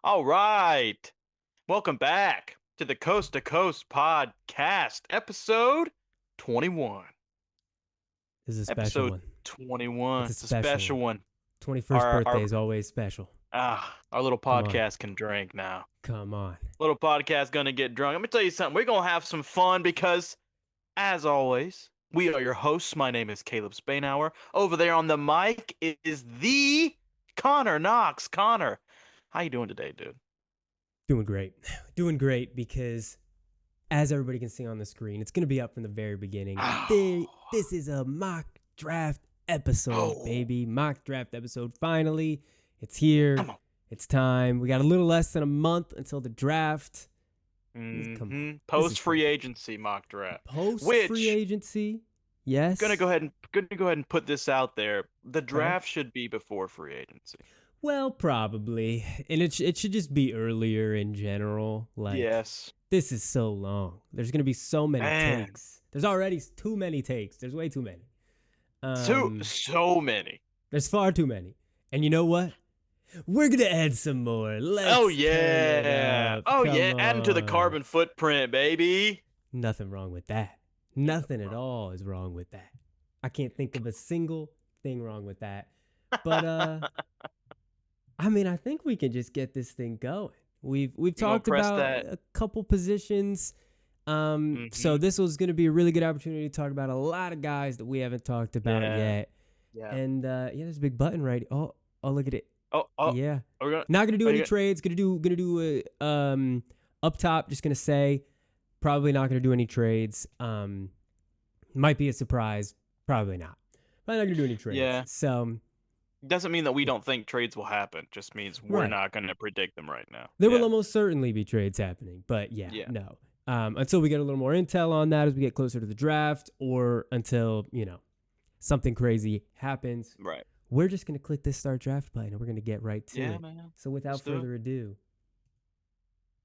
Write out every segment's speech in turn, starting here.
All right. Welcome back to the Coast to Coast podcast, episode 21. This is a special Episode one. 21. It's a It's a special special one. one. 21st Our birthday our is always special. our little Come on. podcast can drink now. Come on. Little podcast gonna get drunk. Let me tell you something. We're gonna have some fun because, as always, we are your hosts. My name is Caleb Spainhour. Over there on the mic is the Connor Knox. Connor, how you doing today, dude? Doing great. Doing great because, as everybody can see on the screen, it's going to be up from the very beginning. This is a mock draft episode, baby. Mock draft episode. Finally, it's here. Come on. It's time. We got a little less than a month until the draft. Post free agency mock draft. Post free agency. Yes. Gonna go ahead and put this out there. The draft should be before free agency. Well, probably, and it should just be earlier in general. Like, yes, this is so long. There's gonna be so many takes. There's already too many takes. There's way too many. So many. There's far too many. And you know what? We're gonna add some more. Let's oh yeah, adding to the carbon footprint, baby. Nothing wrong with that. Nothing at all is wrong with that. I can't think of a single thing wrong with that. But I mean, I think we can just get this thing going. We've talked about a couple positions. So this was going to be a really good opportunity to talk about a lot of guys that we haven't talked about yet. Yeah. And there's a big button right. Oh, look at it. Oh. Yeah. Not going to do any trades. Going to do up top, just going to say probably not going to do any trades. Might be a surprise, probably not. Probably not going to do any trades. Yeah. So doesn't mean that we don't think trades will happen. Just means we're not going to predict them right now. There will almost certainly be trades happening, but no. Until we get a little more intel on that as we get closer to the draft, or until something crazy happens. Right. We're just gonna click this start draft button and we're gonna get right to it. Man. So without further ado,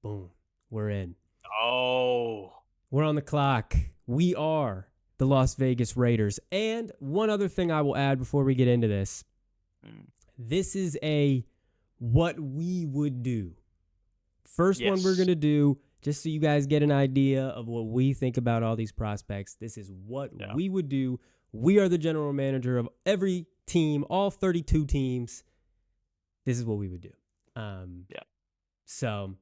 boom, we're in. Oh. We're on the clock. We are the Las Vegas Raiders. And one other thing I will add before we get into this. This is a what we would do. First one we're going to do, just so you guys get an idea of what we think about all these prospects. This is what we would do. We are the general manager of every team, all 32 teams. This is what we would do. So,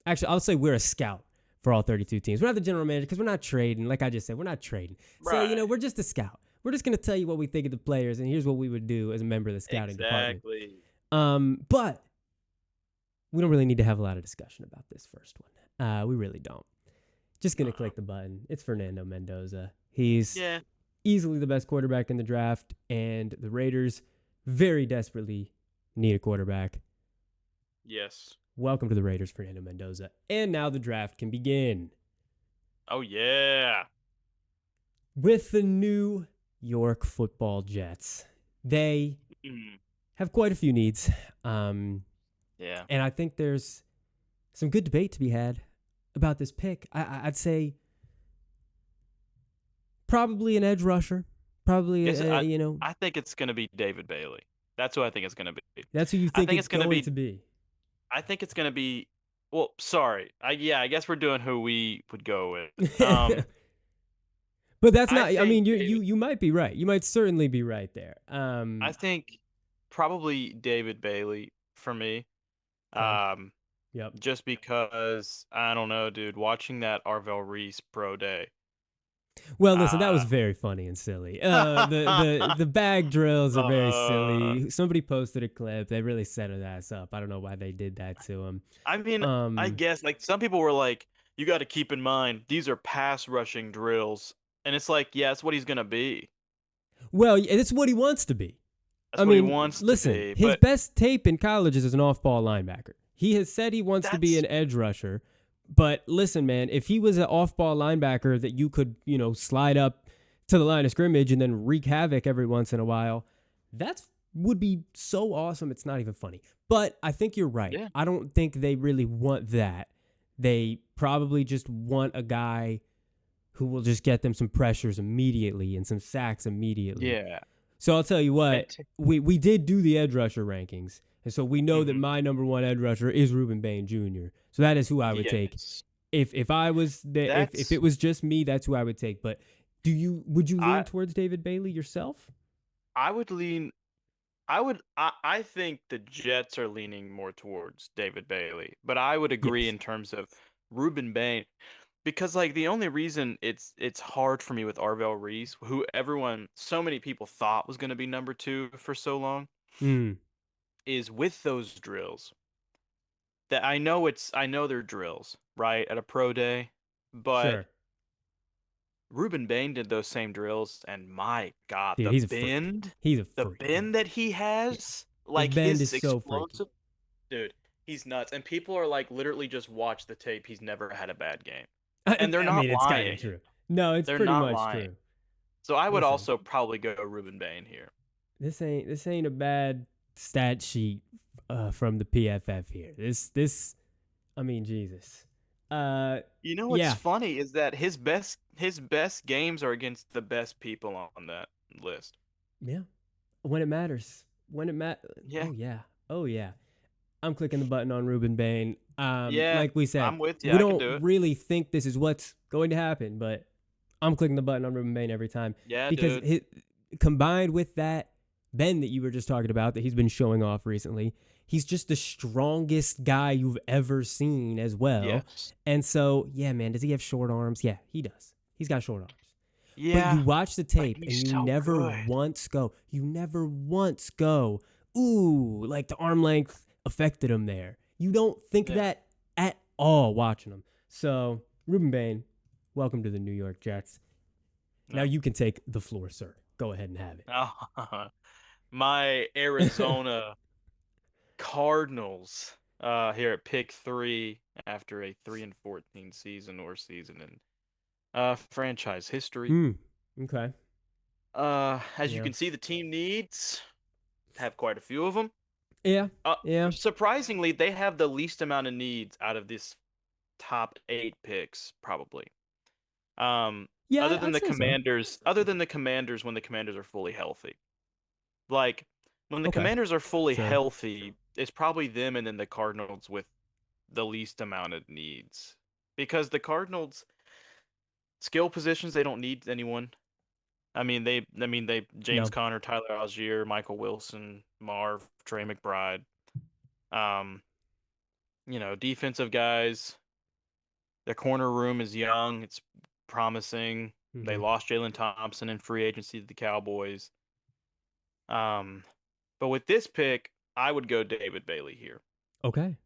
actually, I'll say we're a scout for all 32 teams. We're not the general manager because we're not trading. Like I just said, we're not trading. Right. So, we're just a scout. We're just going to tell you what we think of the players, and here's what we would do as a member of the scouting department. But we don't really need to have a lot of discussion about this first one. We really don't. Just going to click the button. It's Fernando Mendoza. He's easily the best quarterback in the draft, and the Raiders very desperately need a quarterback. Yes. Welcome to the Raiders, Fernando Mendoza. And now the draft can begin. Oh, yeah. With the New York Football Jets, they have quite a few needs. And I think there's some good debate to be had about this pick. I'd say probably an edge rusher. Probably, I think it's going to be David Bailey. That's who I think it's going to be. That's who you think it's going to be. I think it's going to be. Well, sorry. I guess we're doing who we would go with. But that's not. I mean, you might be right. You might certainly be right there. I think probably David Bailey for me. Yep. Just because I don't know, dude. Watching that Arvell Reese pro day. Well, listen, that was very funny and silly. The bag drills are very silly. Somebody posted a clip. They really set his ass up. I don't know why they did that to him. I mean, I guess like some people were like, you got to keep in mind these are pass rushing drills, and it's like, yeah, it's what he's gonna be. Well, it's what he wants to be. That's what he wants to be. Listen, his best tape in college is as an off-ball linebacker. He has said he wants to be an edge rusher. But listen, man, if he was an off-ball linebacker that you could, slide up to the line of scrimmage and then wreak havoc every once in a while, that would be so awesome. It's not even funny. But I think you're right. Yeah. I don't think they really want that. They probably just want a guy who will just get them some pressures immediately and some sacks immediately. Yeah. So I'll tell you what, we did do the edge rusher rankings. And so we know that Mm-hmm. my number one edge rusher is Ruben Bain Jr. So that is who I would take. Yes. If I was if That's it was just me, that's who I would take. But would you lean I towards David Bailey yourself? I would lean I think the Jets are leaning more towards David Bailey, but I would agree Yes. in terms of Ruben Bain because like the only reason it's hard for me with Arvell Reese, who so many people thought was going to be number 2 for so long, Mm, is with those drills. That I know they're drills, right, at a pro day, but sure. Ruben Bain did those same drills, and my God, Dude, he's a freak. He's a the freak, man. bend that he Yeah. has, His like bend is his so freaky. explosive, dude, he's nuts. And people are like, literally just watch the tape. He's never had a bad game. And they're I not mean, it's kind of lying. true. No, it's They're pretty not much lying. true. So I would Listen, also probably go Ruben Bain here. this ain't a bad stat sheet from the PFF here. I mean, Jesus. You know what's Yeah, funny is that his best games are against the best people on that list. yeah. When it matters, when it Yeah. oh yeah, oh yeah. I'm clicking the button on Ruben Bain. Yeah, Like we said, I'm with you. we I can don't do it. really think this is what's going to happen, but I'm clicking the button on Ruben Bain every time Yeah, because dude. combined with that bend that you were just talking about that he's been showing off recently, he's just the strongest guy you've ever seen as well. Yes. And so, yeah, man, does he have short arms? Yeah, he does. He's got short arms. But you Yeah, watch the but tape and he's so good. you never once go, ooh, like the arm length affected him there. You don't think Yeah. that at all watching him. So, Ruben Bain, welcome to the New York Jets. Now No. you can take the floor, sir. Go ahead and have it. My Arizona Cardinals here at pick 3 after a 3-14 season in franchise history. Okay. As you Yeah. can see, the team needs have quite a few of them. Yeah. Yeah. Surprisingly, they have the least amount of needs out of this top 8 picks, probably. Yeah, I'd say so. Other than the Commanders when the Commanders are fully healthy. Like when the Okay. Commanders are fully Sure. healthy, it's probably them and then the Cardinals with the least amount of needs. Because the Cardinals skill positions, they don't need anyone. They James No. Conner, Tyler Algier, Michael Wilson, Marv, Trey McBride. Um, defensive guys. Their corner room is young. It's promising. They Mm-hmm. lost Jalen Thompson in free agency to the Cowboys. But with this pick, I would go David Bailey here. Okay.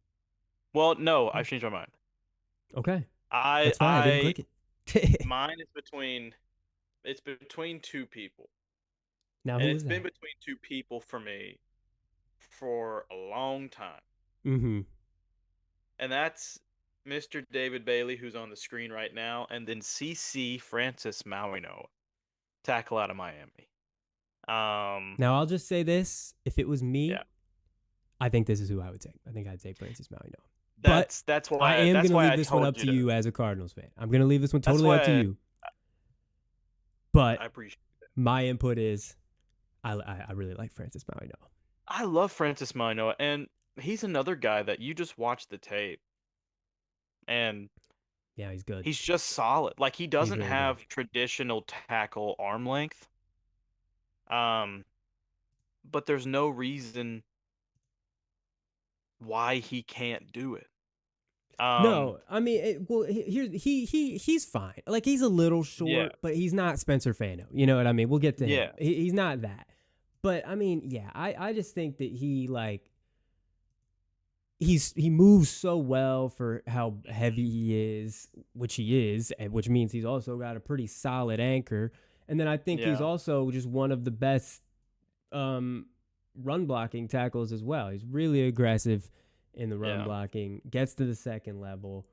Well, no, Okay. I've changed my mind. Okay. I That's why I didn't I click it. mine is between two people. Now, And who it's was been that? between two people for me for a long time. Mm-hmm. And that's Mr. David Bailey, who's on the screen right now, and then CC Francis Mauino, tackle out of Miami. Now, I'll just say this. If it was me, Yeah. I think this is who I would take. I think I'd take Francis Mauigoa. But That's I why am that's going to why leave I this one told up you to to you as a Cardinals fan. I'm going to leave this one that's totally up to why you. But I appreciate it. my input is I really like Francis Mauigoa. I love Francis Mauino, and he's another guy that you just watch the tape and Yeah, he's good. he's just solid. Like he He's doesn't really good. have traditional tackle arm length. Um, but there's no reason why he can't do it. No, I mean, he's fine. Like he's a little Yeah, short, but he's not Spencer Fano. You know what I mean? We'll get to him. yeah, He's not that. But I mean, yeah, I just think that he moves so well for how heavy he is, which he is, and which means he's also got a pretty solid anchor. And then I think he's yeah, also just one of the best run blocking tackles as well. He's really aggressive in the run yeah. blocking, gets to the second level.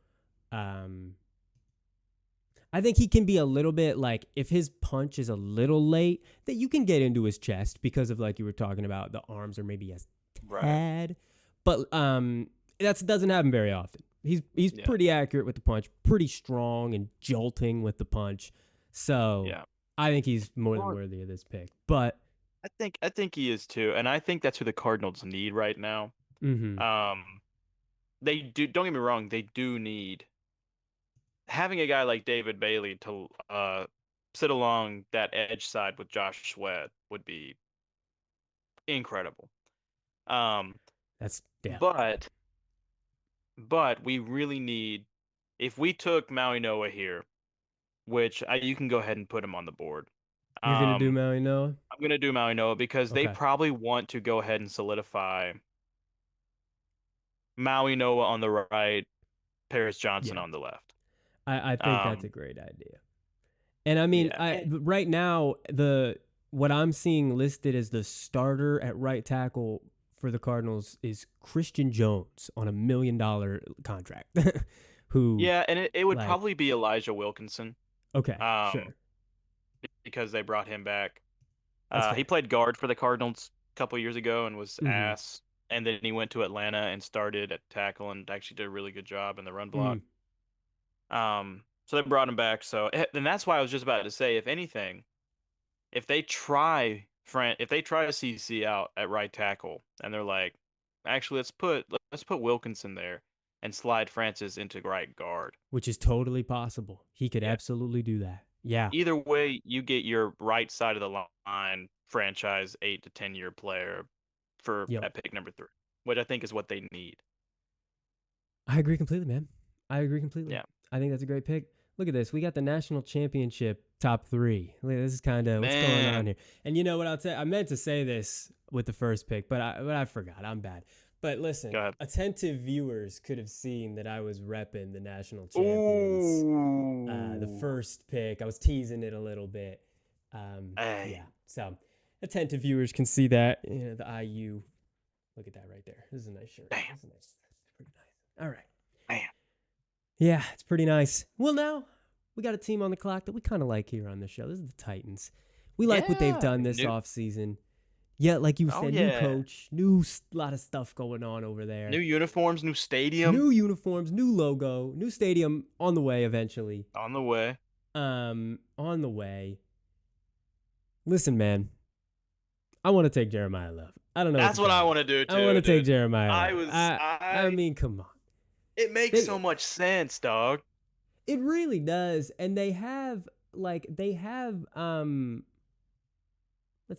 I think he can be a little bit like if his punch is a little late, that you can get into his chest because of like you were talking about the arms are maybe a Right. tad, but that doesn't happen very often. He's Yeah, pretty accurate with the punch, pretty strong and jolting with the punch. So yeah. I think he's more than Well, worthy of this pick. But I think he is too, and I think that's who the Cardinals need right now. Mm-hmm. Um, they do. Don't get me wrong. They do need having a guy like David Bailey to sit along that edge side with Josh Sweat would be incredible. Um, That's yeah. but we really need if we took Maui Noah here, which you can go ahead and put him on the board. You're gonna do Um, Maui Noah? I'm gonna do Maui Noah because they Okay. probably want to go ahead and solidify Maui Noah on the right, Paris Johnson Yeah. on the left. I think that's a Um, great idea. And I mean, yeah, right now the what I'm seeing listed as the starter at right tackle for the Cardinals is Christian Jones on $1 million contract. Who yeah, and it would like probably be Elijah Wilkinson, okay, um, sure. because they brought him back. That's He fair. played guard for the Cardinals a couple years ago and was Mm-hmm. ass, and then he went to Atlanta and started at tackle and actually did a really good job in the run block. Mm. So they brought him back. So, and that's why I was just about to say, if anything, if they try to CC out at right tackle, and they're like, actually, let's put Wilkinson there and slide Francis into right guard. Which is totally possible. He could Yeah. absolutely do that. Yeah. Either way, you get your right side of the line franchise 8 to 10 year player for Yep. at pick number 3, which I think is what they need. I agree completely, man. I agree completely. Yeah, I think that's a great pick. Look at this. We got the national championship top 3. This is kind of what's going on man. here. And you know what I'll tell you? I meant to say this with the first pick, but I forgot. I'm bad. But Go listen, ahead. attentive viewers could have seen that I was repping the national champions. The Ooh. first pick, I was teasing it a little bit. Hey. Yeah. So attentive viewers can see that. You know, the IU. Look at that right there. This is a nice shirt. Damn. This is nice. Pretty nice. All right. Man. Yeah, it's pretty nice. Well, now we got a team on the clock that we kind of like here on the show. This is the Titans. We like what they've Yeah. done this offseason. Yeah, like you Oh said, new yeah. coach, new lot of stuff going on over there. New uniforms, new stadium New uniforms, new logo, new stadium on the way eventually. on the way. On the way. Listen, man, I want to take Jeremiah Love. I don't know. That's what I want to do I want too, to take dude. Jeremiah I Love. was I mean, come on. It makes so They, much sense, dog. it really does, and they have let's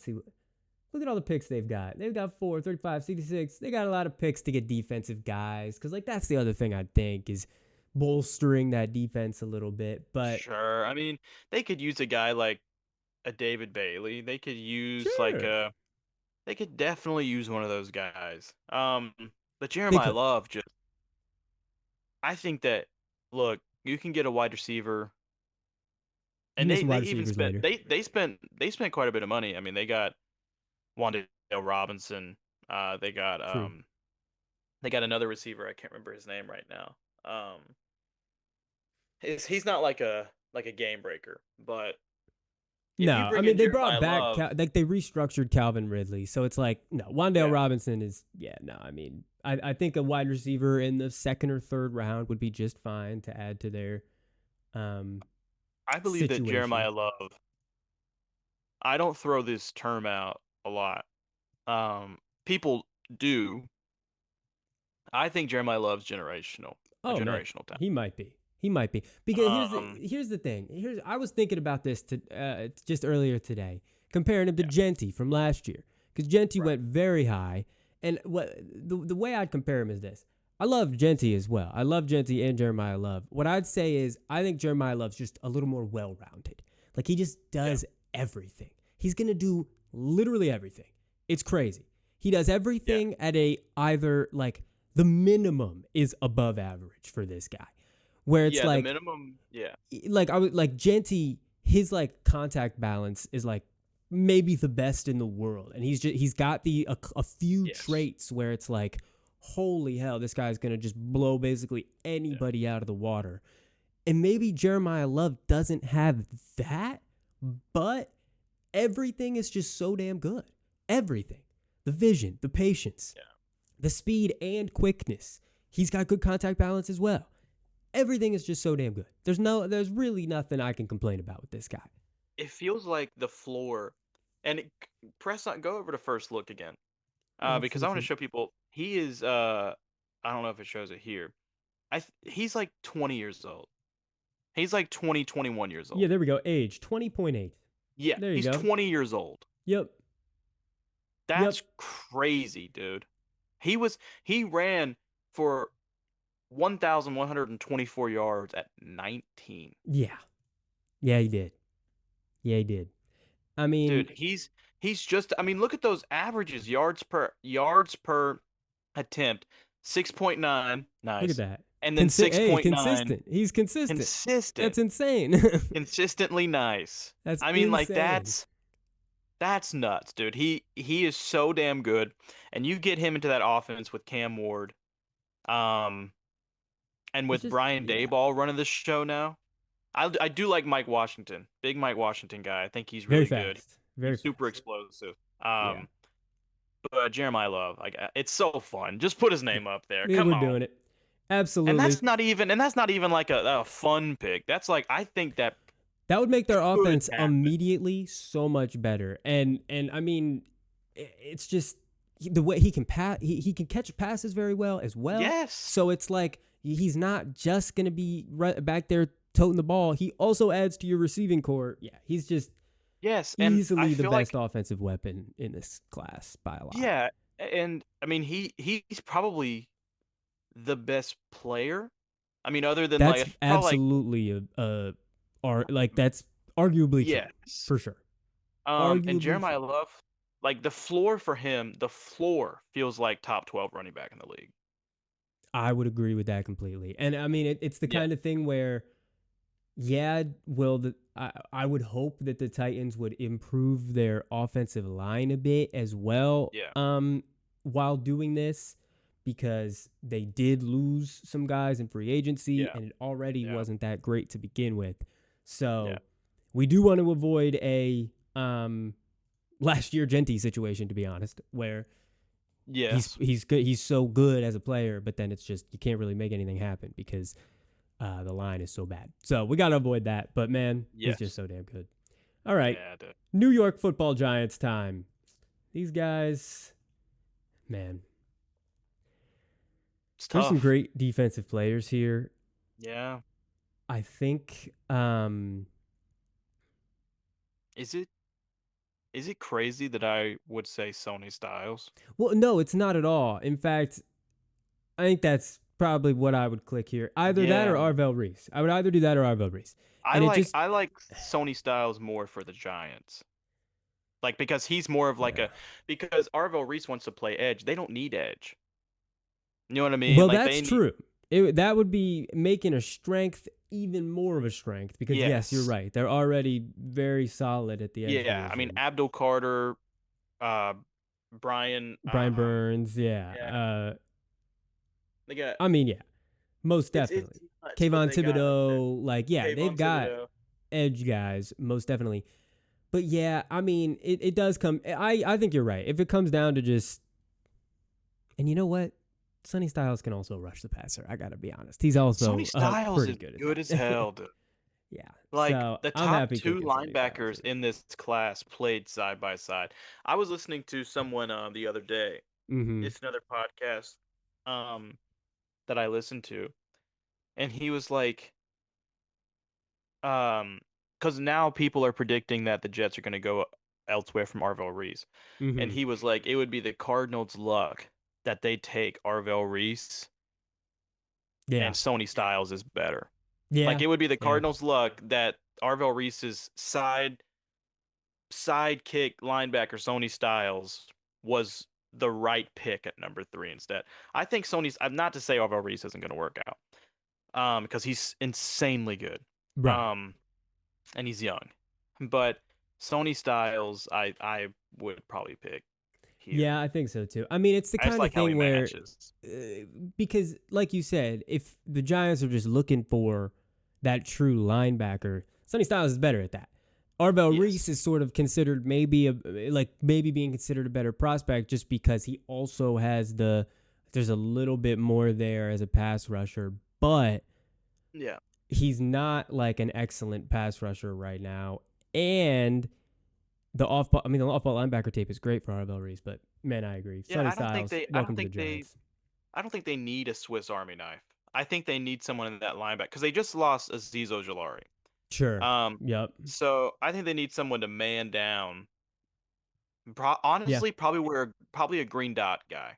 see. Look at all the picks they've got. They've got 4, 35, 66. They got a lot of picks to get defensive guys because, like, that's the other thing I think is bolstering that defense a little bit. But Sure. I mean, they could use a guy like a David Bailey. They could use sure, they could definitely use one of those guys. But they Jeremiah could. Love just I think that look, you can get a wide receiver You can and get they some they wide even receivers spent later. they spent quite a bit of money. I mean, they got Wan'Dale Robinson. They got True. another receiver. I can't remember his name right now. He's not like a game breaker, but if you No, I bring mean in they brought Jeremiah back Love, like they restructured Calvin Ridley, so it's like no, Wan'Dale yeah, Robinson is no. I mean I think a wide receiver in the second or third round would be just fine to add to their um I believe that situation. Jeremiah Love. I don't throw this term out a lot. People do. I think Jeremiah Love's generational, a Oh man, generational talent. he might be. He might be because Um, here's the thing. Here's I was thinking about this just earlier today, comparing him to yeah, Genty from last year because Genty right. went very high, and what the way I'd compare him is this. I love Genty as well. I love Genty and Jeremiah Love. What I'd say is I think Jeremiah Love's just a little more well rounded. Like he just Yeah, does everything. He's gonna do literally everything. It's crazy. He does yeah, everything at a either like the minimum is above average for this guy. Where it's yeah. The minimum, yeah, I would like Genty, his like contact balance is like maybe the best in the world. And he's got a few yes, traits where it's like, holy hell, this guy's gonna just blow basically yeah, anybody out of the water. And maybe Jeremiah Love doesn't have that, but everything is just so damn good. Everything. The vision, the patience, yeah. the speed and quickness. He's got good contact balance as well. Everything is just so damn good. There's really nothing I can complain about with this guy. It feels like the floor And press on, go over to first look again. Let's Because see I if want to it. show people he is I don't know if it shows it here. He's like 20 years old. He's like 20, 21 years Yeah, old. there we go. Age 20.8. Yeah, There you he's go. 20 years old. Yep. Yep. That's crazy, dude. He ran for 1,124 yards at 19. Yeah. Yeah, he did. Yeah, he did. I mean, Dude, he's just, I mean, look at those averages, yards per attempt, 6.9, look at nice. that. And then Hey, 6.9 consistent. He's consistent. consistent, That's insane. consistently nice. That's I mean, like insane. that's nuts, dude. He is so damn good. And you get him into that offense with Cam Ward, um, and It's with just, Brian yeah, Dayball running the show now. I do like Mike Washington. Big Mike Washington guy. I think he's very really good. fast. Very He's super fast. explosive. Yeah. But Jeremiah Love, like it's so fun. Just put his name up there. Yeah, Come we're on. doing it. Absolutely. And that's not even like a fun pick. That's like I think that That would make their could offense happen. immediately so much better. And I mean, it's just the way he can pass. He can catch passes very well as well. Yes. So it's like he's not just gonna be right back there toting the ball. He also adds to your receiving core. Yeah, he's just Yes, and I easily the feel best like offensive weapon in this class by a lot. yeah, and I mean he's probably the best player. I mean other than That's like probably like absolutely a or like that's arguably true yes. for sure. And Arguably true. Jeremiah Love, like the floor for him, the floor feels like top 12 running back in the league. I would agree with that completely. And I mean, it's the Yeah. kind of thing where, yeah, well, I would hope that the Titans would improve their offensive line a bit as well, Yeah. while doing this, because they did lose some guys in free agency, Yeah. and it already Yeah. wasn't that great to begin with. Yeah. So we do want to avoid a last year Genty situation, to be honest, where Yes. he's good. He's so good as a player, but then it's just you can't really make anything happen because the line is so bad. So we got to avoid that. But man, he's just Yes. so damn good. All right, Yeah, dude. New York Football Giants time. These guys, man, It's there's some tough. great defensive players here. Yeah. I think. Is it crazy that I would say Sony Styles? Well, no, it's not at all. In fact, I think that's probably what I would click here. Either that or Yeah. Arvell Reese. I would either do that or Arvell Reese. And it just, I like Sony Styles more for the Giants. Like because he's more of like yeah. a because Arvell Reese wants to play edge. They don't need edge. You know what I mean? Well, Like that's they need true. That would be making a strength even more of a strength because, yes, you're yes. right. They're already very solid at the edge Yeah. I mean position. Abdul Carter, uh Brian Brian Burns, yeah. yeah. They got I mean, yeah, most it's definitely. nuts what Kayvon they got up there. Thibodeau, like, yeah, they've Kayvon got Thibodeau. edge guys, most definitely. But yeah, I mean, it does come. I think you're right. If it comes down to just, and you know what? Sonny Styles can also rush the passer. I gotta be honest. He's Sony also Styles pretty is good good at as that. hell, dude. Yeah. Like So the I'm top happy two taking Sonny Styles linebackers here. in this class played side by side. I was listening to someone the other day. Mm-hmm. It's another podcast um that I listened to, and he was like, because now people are predicting that the Jets are going to go elsewhere from Arvell Reese, and Mm-hmm. he was like, it would be the Cardinals' luck that they take Arvell Reese Yeah. and Sony Styles is better. Like Yeah. it would be the Yeah. Cardinals' luck that Arvell Reese's sidekick linebacker Sony Styles was the right pick at number 3 instead. I think Sony's. I'm not to say Arvell Reese isn't going to work out, because he's insanely good, Right. um, and he's young, but Sony Styles, I would probably pick here. Yeah, I think so too. I mean, it's the I just kind of like how he thing where, matches. because, like you said, if the Giants are just looking for that true linebacker, Sonny Styles is better at that. Arvell Reese Yes. is sort of considered maybe being considered a better prospect just because he also has there's a little bit more there as a pass rusher, but Yeah. he's not like an excellent pass rusher right now. And the off ball. I mean, the off ball linebacker tape is great for Arvell Reese, but man, I agree. Yeah, Sonny Styles, welcome to the Giants. I don't think they need a Swiss Army knife. I think they need someone in that linebacker because they just lost Azeez Ojulari. Sure. Um, Yep. so I think they need someone to man down. Yeah. Honestly, probably a green dot guy.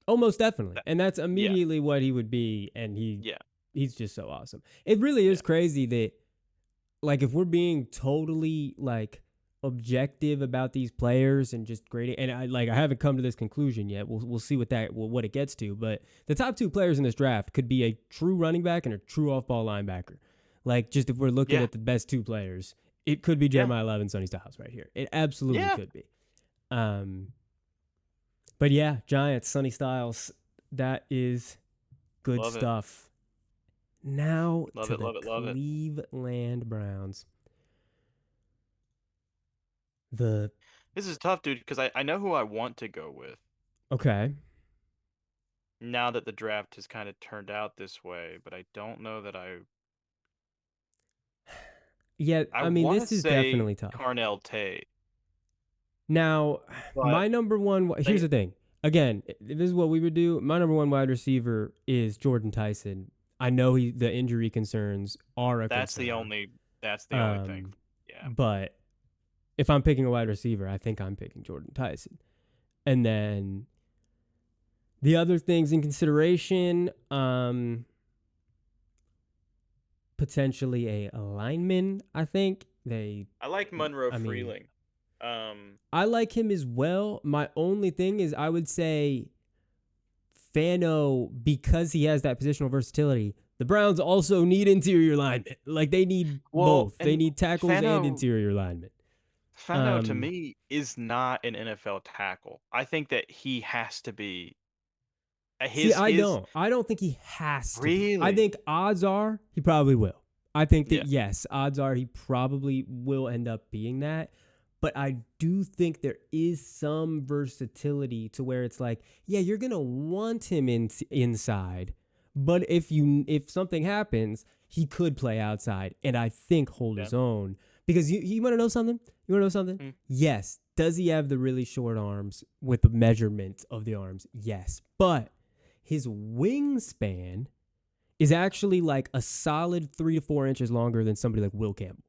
Oh, most definitely. That, And that's yeah, immediately what he would be. And yeah, he's just so awesome. It really is yeah, crazy that, like, if we're being totally like objective about these players and just grading, and I haven't come to this conclusion yet. We'll see what it gets to. But the top two players in this draft could be a true running back and a true off ball linebacker. Like, just if we're looking yeah, at the best two players, it could be yeah, Jeremiah Love and Sonny Styles right here. It absolutely yeah. could be. Um, but yeah, Giants, Sonny Styles, that is good Love it, stuff. Now love to it, the love it, love it. Cleveland Browns. The This is tough, dude, because I know who I want to go with. Okay. Now that the draft has kind of turned out this way, but I don't know that Yeah, I I mean, want to this is say definitely tough. Carnell Tate, Now, but my number one, here's they the thing. Again, this is what we would do. My number one wide receiver is Jordan Tyson. I know the injury concerns are a that's concern. the only thing. Um, Yeah. but if I'm picking a wide receiver, I think I'm picking Jordan Tyson. And then the other things in consideration, potentially a lineman, I think. I like Monroe I mean, Freeling. Um, I like him as well. My only thing is I would say Fano, because he has that positional versatility, the Browns also need interior linemen. Like, they need well, both. They and need tackles and interior linemen. Fano to Um, me is not an NFL tackle. I think that he has to be See, his I don't think he has to be. I really. think odds are he probably will. I think that Yeah. yes, odds are he probably will end up being that. But I do think there is some versatility to where it's like, yeah, you're gonna want him inside, but if something happens, he could play outside, and I think hold Yeah. his own. Because you want to know something? You want to know something? Mm. Yes. Does he have the really short arms with the measurement of the arms? Yes. But his wingspan is actually like a solid 3 to 4 inches longer than somebody like Will Campbell,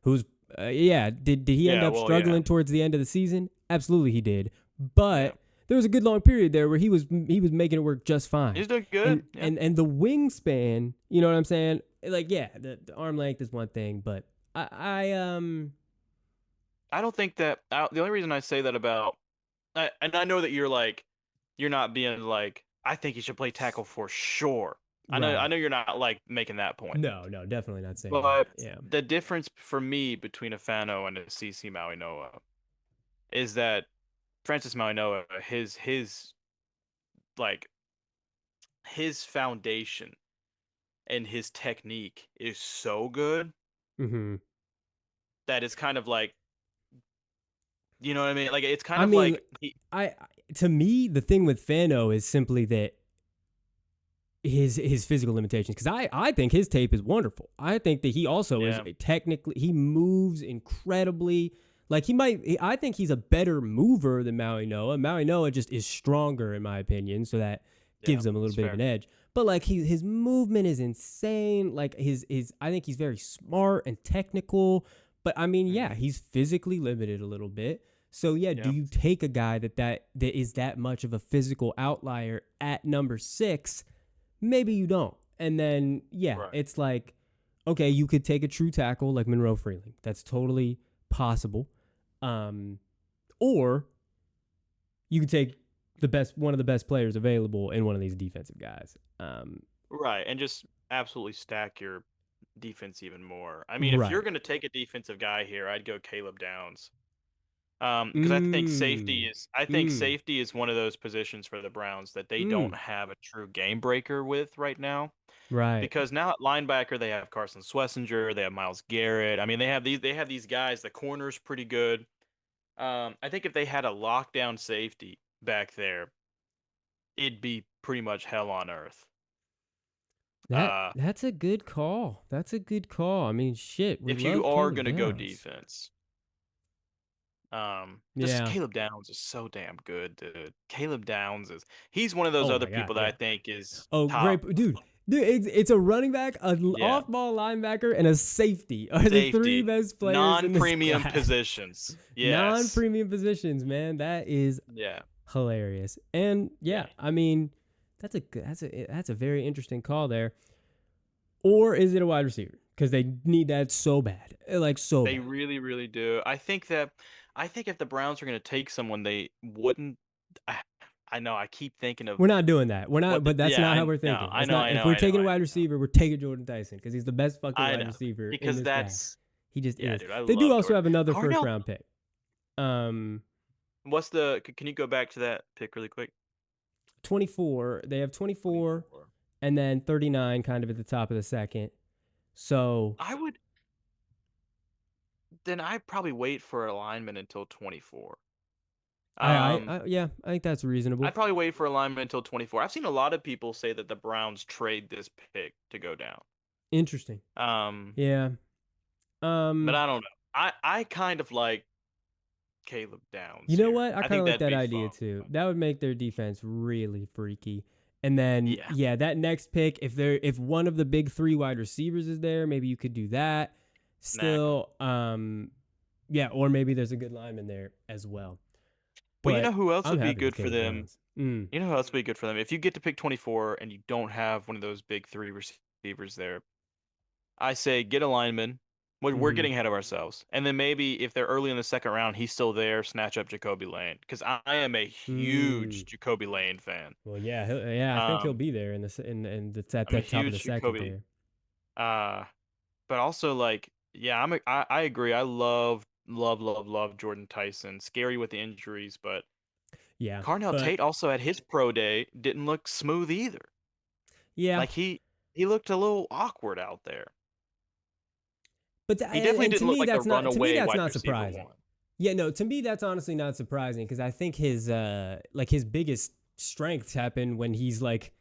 who's Did he end Yeah, up well, yeah. struggling towards the end of the season? Absolutely, he did. Yeah. But there was a good long period there where he was making it work just fine. He's doing And good. Yeah. and the wingspan, you know what I'm saying? Like, yeah, the arm length is one thing, but I don't think that the only reason I say that about and I know that you're not being like I think he should play tackle for sure. I right. know you're not like making that point. No, definitely not saying that. But Yeah. the difference for me between a Fano and a CC Maui Noah is that Francis Maui Noah, like his foundation and his technique is so good Mm-hmm. that it's kind of like you know what I mean? Like it's kind I of mean, like he to me, the thing with Fano is simply that his physical limitations, because I think his tape is wonderful. I think that he also is yeah, technically, he moves incredibly. Like, I think he's a better mover than Maui Noah. Maui Noah just is stronger in my opinion, so that yeah, gives him a little it's bit of fair. an edge. But like, his movement is insane. Like, his I think he's very smart and technical. But I mean, yeah, Hmm. he's physically limited a little bit. So yeah, do Yeah. you take a guy that is that much of a physical outlier at number 6? Maybe you don't. And then, yeah, Right. it's like, okay, you could take a true tackle like Monroe Freeling. That's totally possible. Or you could take one of the best players available in one of these defensive guys. Right. And just absolutely stack your defense even more. I mean, if you're Right. going to take a defensive guy here, I'd go Caleb Downs. Because Mm. I think Mm. safety is one of those positions for the Browns that they don't Mm. have a true game breaker with right now. Right. Because now at linebacker they have Carson Schlesinger, they have Miles Garrett. I mean, they have these guys. The corner's pretty good. I think if they had a lockdown safety back there, it'd be pretty much hell on earth. That's a good call. That's a good call. I mean, shit, we If you love are Caleb gonna go Downs. defense. Just Yeah. Caleb Downs is so damn good, dude. Caleb Downs he's one of those Oh other my god. people that I Yeah. think is Oh, great, top dude. Dude, it's a running back, an yeah, off-ball linebacker, and a safety are the three safety, best players in this non-premium class. positions. Yes. Non-premium positions, man. That is Yeah. hilarious. And Yeah. yeah, I mean, that's a very interesting call there. Or is it a wide receiver? Because they need that so bad, like so They bad. really, really do. I think if the Browns are going to take someone, they wouldn't. I, I know. I keep thinking of We're not doing that. We're not, what the. but that's Yeah, not I how we're know. thinking. I That's know. not. I If know. we're I know. taking a I wide know. receiver, we're taking Jordan Tyson because he's the best fucking I wide know. receiver in Because this class. that's. He just Yeah, is. dude. I They do love also Jordan. have another first Darnell. round pick. Um, What's the? Can you go back to that pick really quick? 24. They have 24 24. and then 39 kind of at the top of the second. So I would. Then I'd probably wait for alignment until 24. yeah, I think that's reasonable. I'd probably wait for alignment until 24. I've seen a lot of people say that the Browns trade this pick to go down. Interesting. Um, Yeah. but Um, I don't know. I kind of like Caleb you Downs know here. what? I I kind think of like that'd that be idea fun. too. That would make their defense really freaky. And then Yeah, yeah, that next pick, if one of the big three wide receivers is there, maybe you could do that. snag him. Still, yeah, or maybe there's a good lineman there as well. Well, you know But who else I'm would be happy with good for Caleb them? Downs. You know who else would be good for them? If you get to pick 24 and you don't have one of those big three receivers there, I say get a lineman. We're Mm-hmm. getting ahead of ourselves. And then maybe if they're early in the second round, he's still there, snatch up Jacoby Lane. Because I am a Mm. huge Jacoby Lane fan. Well, yeah, yeah. I think he'll Um, be there in the at I'm a the top of the huge second Jacoby. there. Uh, but also like, yeah, I agree. I love Jordan Tyson. Scary with the injuries, but Yeah, Carnell but Tate also at his pro day didn't look smooth either. yeah, Like he looked a little awkward out there. but He definitely and didn't look like a to me runaway that's wide not receiver surprising. one. Yeah, no, to me that's honestly not surprising because I think his like his biggest strengths happen when he's like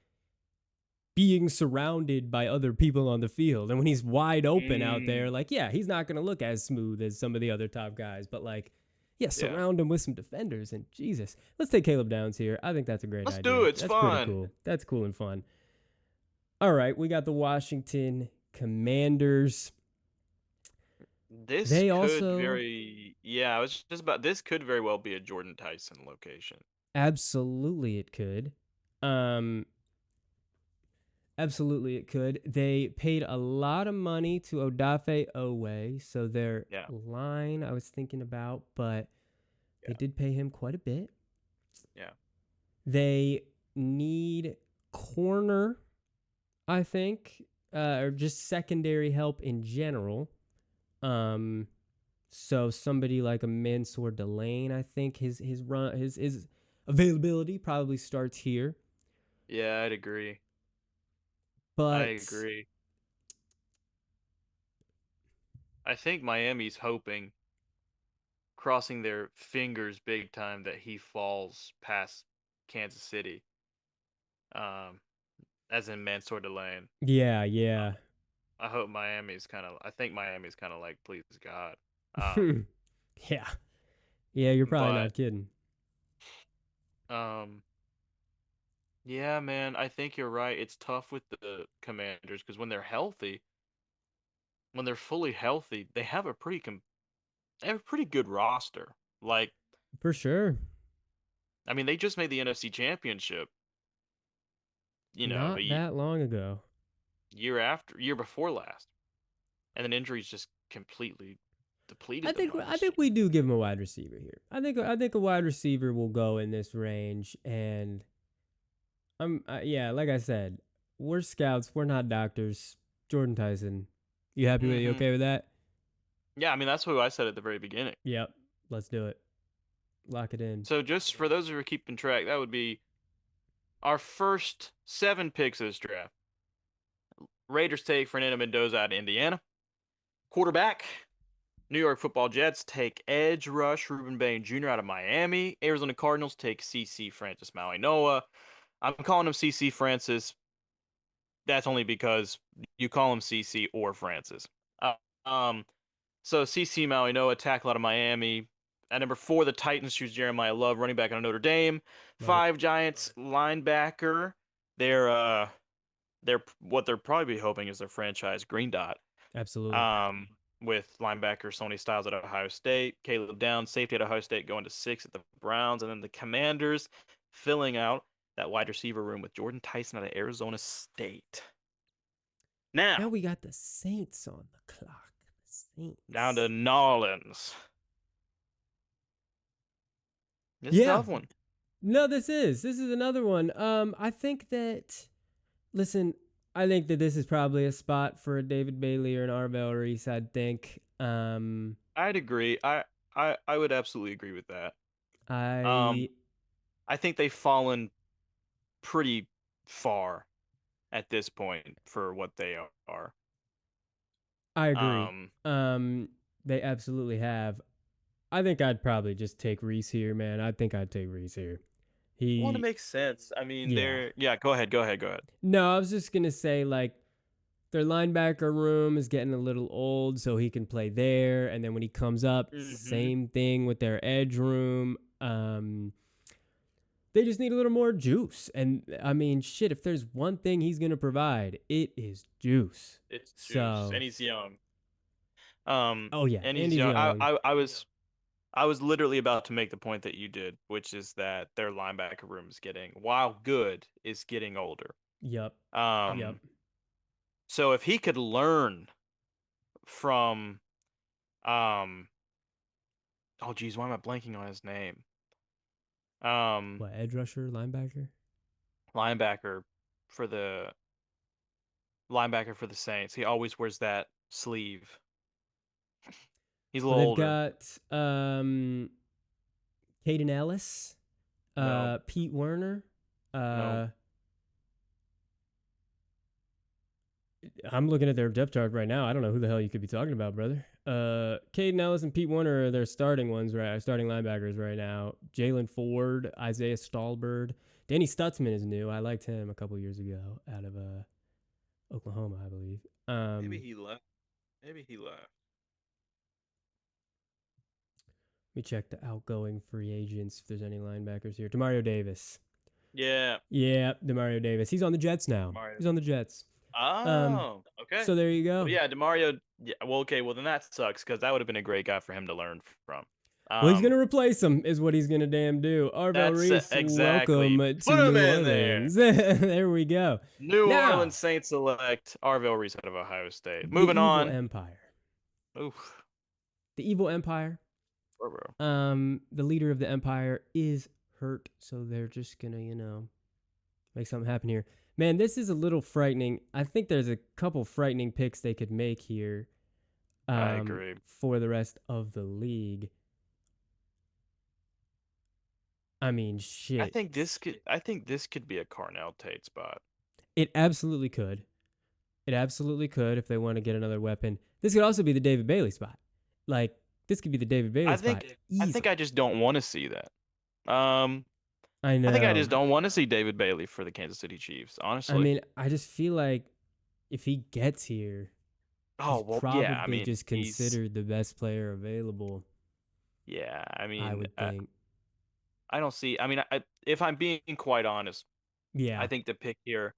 being surrounded by other people on the field and when he's wide open out there. Mm, Like, yeah, he's not gonna look as smooth as some of the other top guys, but like. Yeah, yeah. surround him with some defenders and Jesus. Let's take Caleb Downs here. I think that's a great Let's do idea. it. It's That's pretty fun. cool. That's cool and fun. All right, we got the Washington Commanders. This They could also very, yeah, I was just about, this could very well be a Jordan Tyson location. absolutely it could. Um absolutely it could. They paid a lot of money to Odafe Owe, so their Yeah, line I was thinking about, but they yeah, did pay him quite a bit. yeah. They need corner, I think, or just secondary help in general. Um, so somebody like a Mansour Delane, I think his availability probably starts here. Yeah, I'd agree. I But agree. I think Miami's hoping, crossing their fingers big time, that he falls past Kansas City. Um, as in Mansour Delane. yeah, yeah, I hope I think Miami's kind of like, please God. Um, yeah, yeah. You're probably but not kidding. um, yeah, man, I think you're right. It's tough with the Commanders because when they're fully healthy, they have a pretty good roster. Like, For sure. I mean, they just made the NFC Championship, Not that long ago. year before last, and then injuries just completely I depleted them think I last think we do give him a wide receiver here. I think a wide receiver will go in this range, and yeah, like I said, we're scouts. We're not doctors. Jordan Tyson, you happy with year. it? You okay with that? Yeah, I mean, that's who I said at the very beginning. Yep. Let's do it. Lock it in. So just for those who are keeping track, that would be our first 7 picks of this draft. Raiders take Fernando Mendoza out of Indiana. Quarterback, New York Football Jets take edge rush Ruben Bain Jr. out of Miami. Arizona Cardinals take CC Francis Mauigoa. I'm calling him CC Francis. That's only because you call him CC or Francis. Uh, um, so CC Mauigoa, tackle out of Miami. At number 4, the Titans choose Jeremiah Love, running back out of Notre Dame. Love it. 5, Giants linebacker. They're what they're probably hoping is their franchise green dot. Absolutely. Um, with linebacker Sony Styles at Ohio State, Caleb Downs, safety at Ohio State, going to 6 at the Browns, and then the Commanders filling out that wide receiver room with Jordan Tyson out of Arizona State. Now Now, we got the Saints on the clock. down to Saints. New Orleans. This is a Yeah. tough one. No, this is another one. I think that listen, I think that this is probably a spot for a David Bailey or an Arvell Reese, I'd think. I'd agree. I would absolutely agree with that. I Um, I think they've fallen pretty far at this point for what they are. I agree. Um, They absolutely have. I think I'd probably just take Reese here, man. I think I'd take Reese here. well, it He, makes sense. I mean, yeah. yeah. Go ahead. Go ahead. Go ahead. No, I was just gonna say like their linebacker room is getting a little old, so he can play there. And then when he comes up, Mm-hmm. same thing with their edge room. They just need a little more juice. And I mean, shit, if there's one thing he's gonna provide, it is juice. It's juice, So, and he's young. oh yeah, And and he's he's young. young. I was literally about to make the point that you did, which is that their linebacker room is getting, while good, is getting older. Yup. Yup. Um, so if he could learn from, um, oh geez, why am I blanking on his name? Um, What, edge rusher, linebacker? linebacker for the linebacker for the Saints. He always wears that sleeve. He's a Well, little they've older. got Caden Ellis, No, Pete Werner. no. Uh, I'm looking at their depth chart right now. I don't know who the hell you could be talking about, brother. Caden Ellis and Pete Werner are their starting ones, right? Starting linebackers right now. Jalen Ford, Isaiah Stallbird. Danny Stutzman is new. I liked him a couple years ago out of Oklahoma, I believe. Maybe he left. Maybe he left. Let me check the outgoing free agents if there's any linebackers here. Demario Davis. Yeah, Yeah, Demario Davis. He's on the Jets now. Demario. He's on the Jets. Um, Oh, okay. so there you Well, go. yeah, Demario. Yeah, well, okay. Well, then that sucks because that would have been a great guy for him to learn from. Well, he's Um, gonna replace him, is what he's gonna damn do. Arvell that's Reese, welcome exactly. to Put him New in there. Orleans. There we go. New Now, Orleans Saints select Arvell Reese out of Ohio State. the Moving evil on. empire. Oof. The evil empire. Bro. The leader of the empire is hurt, so they're just gonna, make something happen here. Man, this is a little frightening. I think there's a couple frightening picks they could make here. I agree. For the rest of the league. I mean, shit. I think this could be a Carnell Tate spot. It absolutely could. It absolutely could if they want to get another weapon. This could also be the David Bailey spot. Like, this could be the David Bailey spot. I think I just don't want to see that. Um, I I think I just know. don't want to see David Bailey for the Kansas City Chiefs, I honestly. mean, I just feel like if he gets here, Oh, he's well, yeah, I probably mean, just considered the best player available, yeah, I I mean, would think. I don't see, I mean, if I'm being quite honest, I Yeah. think the pick here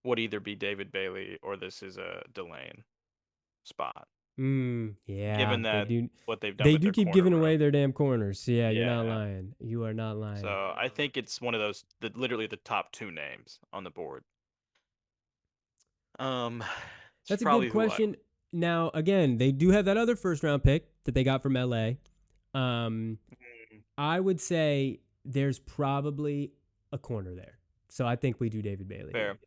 would either be David Bailey or this is a Delane spot, Yeah, given they that do. what they've done They with do their keep corner giving room. away their damn corners. So yeah, you're not Yeah. lying. You are not lying. So I think it's one of those, literally the top 2 names on the board. It's That's a good probably who I question. Now, again, they do have that other first round pick that they got from LA. Mm, I would say there's probably a corner there. So I think we do David Bailey fair. here.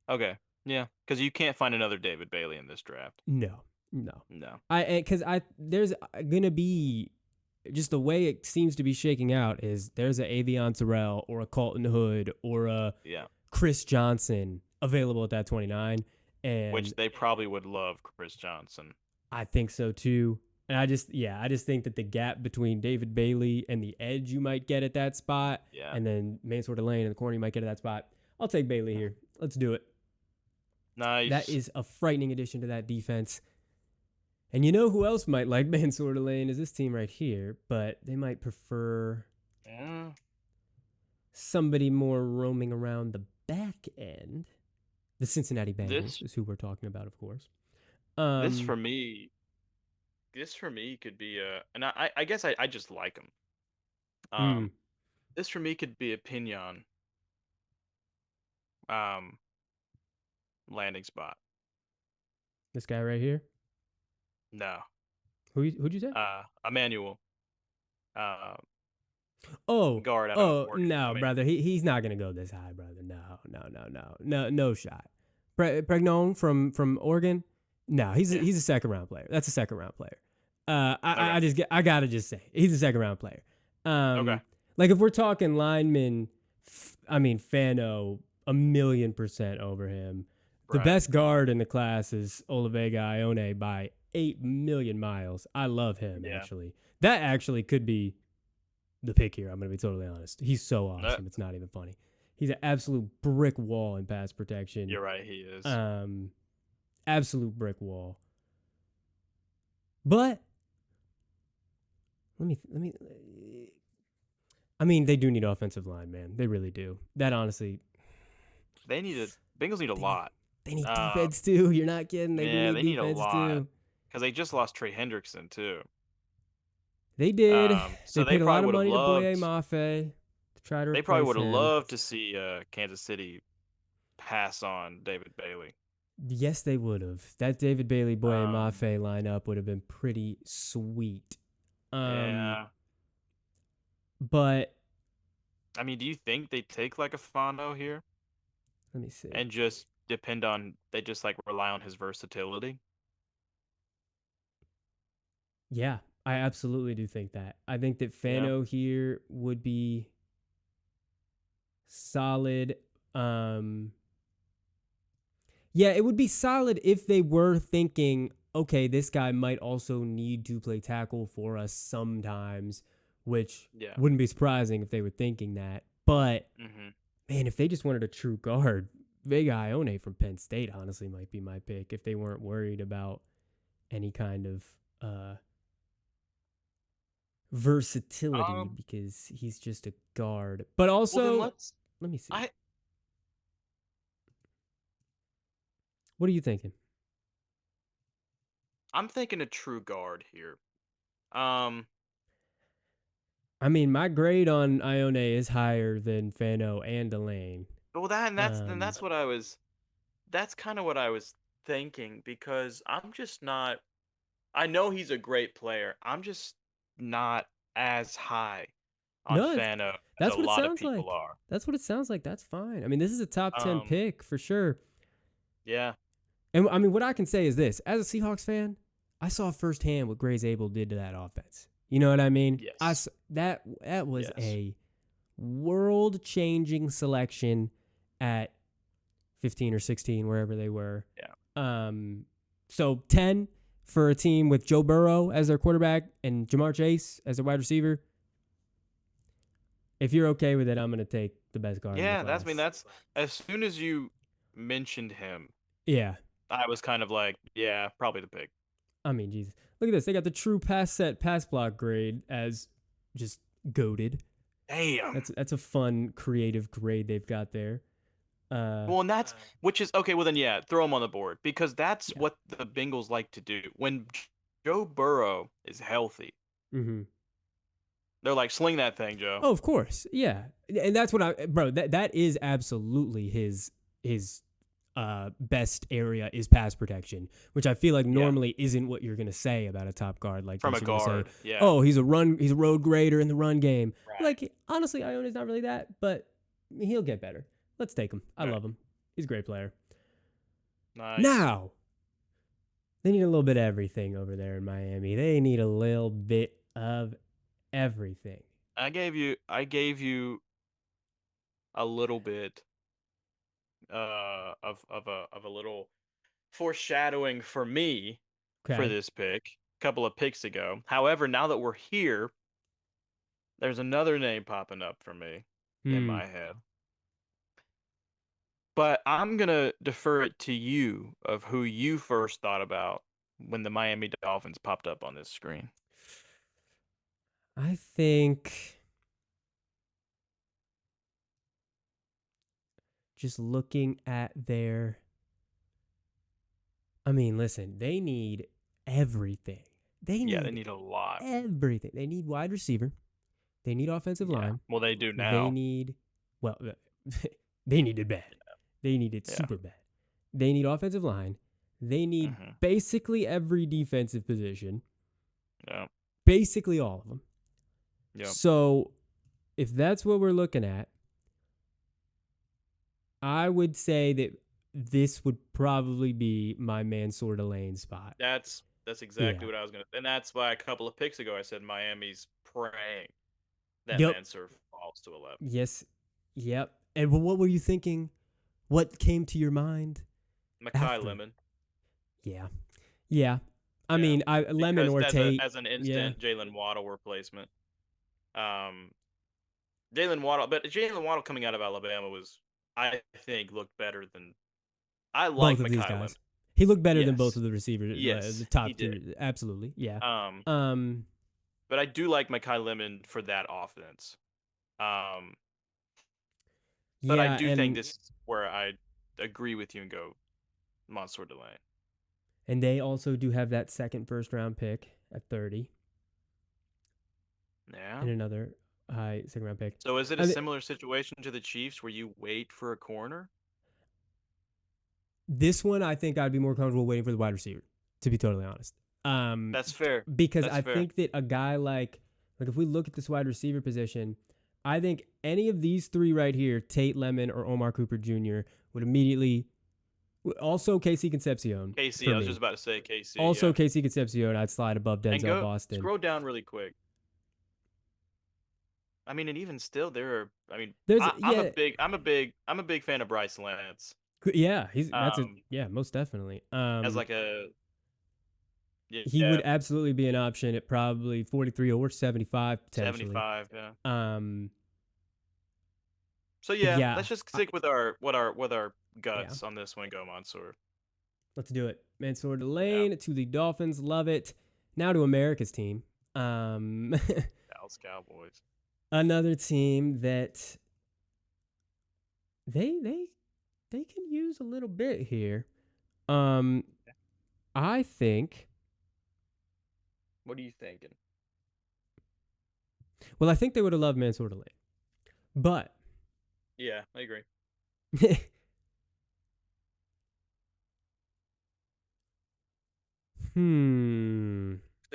Okay. Yeah, because you can't find another David Bailey in this draft. No. No. Because there's gonna be just the way it seems to be shaking out is there's a Avion Terrell or a Colton Hood or a Yeah. Chris Johnson available at that 29, and Which they probably would love Chris Johnson. I think so too. And I just think that the gap between David Bailey and the edge you might get at that spot, Yeah. and then Mansour Delane in the corner you might get at that spot. I'll take Bailey here. Let's do it. Nice. That is a frightening addition to that defense. And you know who else might like Mansour Lane is this team right here, but they might prefer Yeah. somebody more roaming around the back end. The Cincinnati Bengals This is who we're talking about, of course. this Um, for me this for me could be a and I guess I just like him. mm, Um this for me could be a Pinion um landing spot. this guy right here. No. Who'd you say? Emmanuel. Uh Oh, guard out of oh Oregon. I no, mean, brother. He's not gonna go this high, brother. No shot. Pregnon from Oregon. No, yeah. he's a second round player. That's a second round player. Okay. I gotta just say he's a second round player. Okay. Like if we're talking lineman, I mean Fano 1,000,000% over him. The Right. best guard in the class is Olavega Ione by 8,000,000 miles. I love him Yeah. actually. That actually could be the pick here. I'm going to be totally honest. He's so Uh, awesome. It's not even funny. He's an absolute brick wall in pass protection. you're right, he is. Um, absolute brick wall. But let me. I mean, they do need offensive line, man. They really do. That honestly, They need a Bengals need a they need lot. they need Um, defense too. You're not kidding. They do yeah, need they need a defense lot too. because they just lost Trey Hendrickson too. They did. So They they paid a probably lot of would have money to Boye loved. Mafe to try to They probably replace would have him. loved to see Kansas City pass on David Bailey. Yes, they would have. That David Bailey Boye Um, Mafe lineup would have been pretty sweet. Um, yeah. but I mean, do you think they take like a Fano here let me see. and just depend on they just like rely on his versatility? Yeah, I absolutely do think that. I think that Yeah. Fano here would be solid. Um, yeah, it would be solid if they were thinking, okay, this guy might also need to play tackle for us sometimes, which Yeah. wouldn't be surprising if they were thinking that. But Mhm. man, if they just wanted a true guard, Vega Ione from Penn State honestly might be my pick if they weren't worried about any kind of uh, versatility Um. because he's just a guard. But Well, then also, let's. let me see. I What are you thinking? I'm thinking a true guard here. Um. I mean, my grade on Ione is higher than Fano and Delane. Well, that and that's then Um, that's what I was. That's kind of what I was thinking because I'm just not. I know he's a great player. I'm just not as high on no, Fano as a that's what it lot of sounds people like. are. That's what it sounds like. That's fine. I mean, this is a top 10 Um. pick for sure. Yeah. And I mean, what I can say is this: as a Seahawks fan, I saw firsthand what Grace Abel did to that offense. You know what I mean? Yes. That was Yes. a world-changing selection at 15 or 16, wherever they were. Yeah. So 10 for a team with Joe Burrow as their quarterback and Jamar Chase as their wide receiver. If you're okay with it, I'm gonna take the best guard in the Yeah. That's. I mean, class. that's as soon as you mentioned him, Yeah, I was kind of like, yeah, probably the pick. I mean, Jesus. Look at this. They got the true pass set pass block grade as just goaded. Damn. That's a fun creative grade they've got there. Well, and that's which is okay. Well, then, yeah, throw him on the board because that's Yeah. what the Bengals like to do. When Joe Burrow is healthy, Mm-hmm. they're like, sling that thing, Joe. Oh, of course. Yeah. And that's what bro, that is absolutely his best area is pass protection, which I feel like Yeah, normally isn't what you're gonna say about a top guard like from this. a You're gonna say, guard. Yeah, "Oh, he's a road grader in the run game." right. Like honestly, Iona's not really that, but he'll get better. Let's take him. I Right. love him. He's a great player. Nice. Now, they need a little bit of everything over there in Miami. They need a little bit of everything. I gave you a little bit of a little foreshadowing for me for Okay. this pick a couple of picks ago. However, now that we're here, there's another name popping up for me in Hmm. my head. But I'm gonna defer it to you of who you first thought about when the Miami Dolphins popped up on this screen? I think just looking at their. I mean, listen, they need everything. They Yeah, they need need a lot. everything. They need wide receiver. They need offensive Yeah. line. Well, they do They now. need, well, they need it bad. They need it Yeah. super bad. They need offensive line. They need basically every defensive position. Yeah. Basically all of them. Yeah. So if that's what we're looking at, I would say that this would probably be my Mansour Delane spot. That's exactly what I was gonna, and that's why a couple of picks ago I said Miami's praying that Yep. Mansour falls to 11. Yes. Yep. And what were you thinking? What came to your mind? Makai Lemon. Yeah. Yeah. I mean, Lemon or Tate. As an instant Jalen Waddle replacement. Jalen Waddle coming out of Alabama was, I think, looked better than. I like both of these Makai guys. Lemon. He looked better than both of the receivers. Yes, the top he two. did. Absolutely. Yeah. But I do like Makai Lemon for that offense. But I do think this is where I agree with you and go Mansour Delane. And they also do have that second first-round pick at 30. Yeah. And another high second-round pick. So is it a similar situation to the Chiefs where you wait for a corner? This one, I think I'd be more comfortable waiting for the wide receiver, to be totally honest. That's fair. Because I think that a guy like if we look at this wide receiver position, I think any of these three right here, Tate, Lemon, or Omar Cooper Jr., would immediately. Also, Casey Concepcion. Casey, I was just about to say Casey. Also, Casey Concepcion, I'd slide above Denzel Boston. Scroll down really quick. I mean, and even still, there are. I mean, I'm a big fan of Bryce Lance. Yeah, most definitely. As like a. Yeah, he would absolutely be an option at probably 43 or 75 potentially. 75, yeah. So yeah, let's just stick with our guts on this one. Go Mansour. Let's do it. Mansour Delane to the Dolphins. Love it. Now to America's team. Dallas Cowboys. Another team that they can use a little bit here. I think. What are you thinking? Well, I think they would have loved Mansour Delane, but. Yeah, I agree. They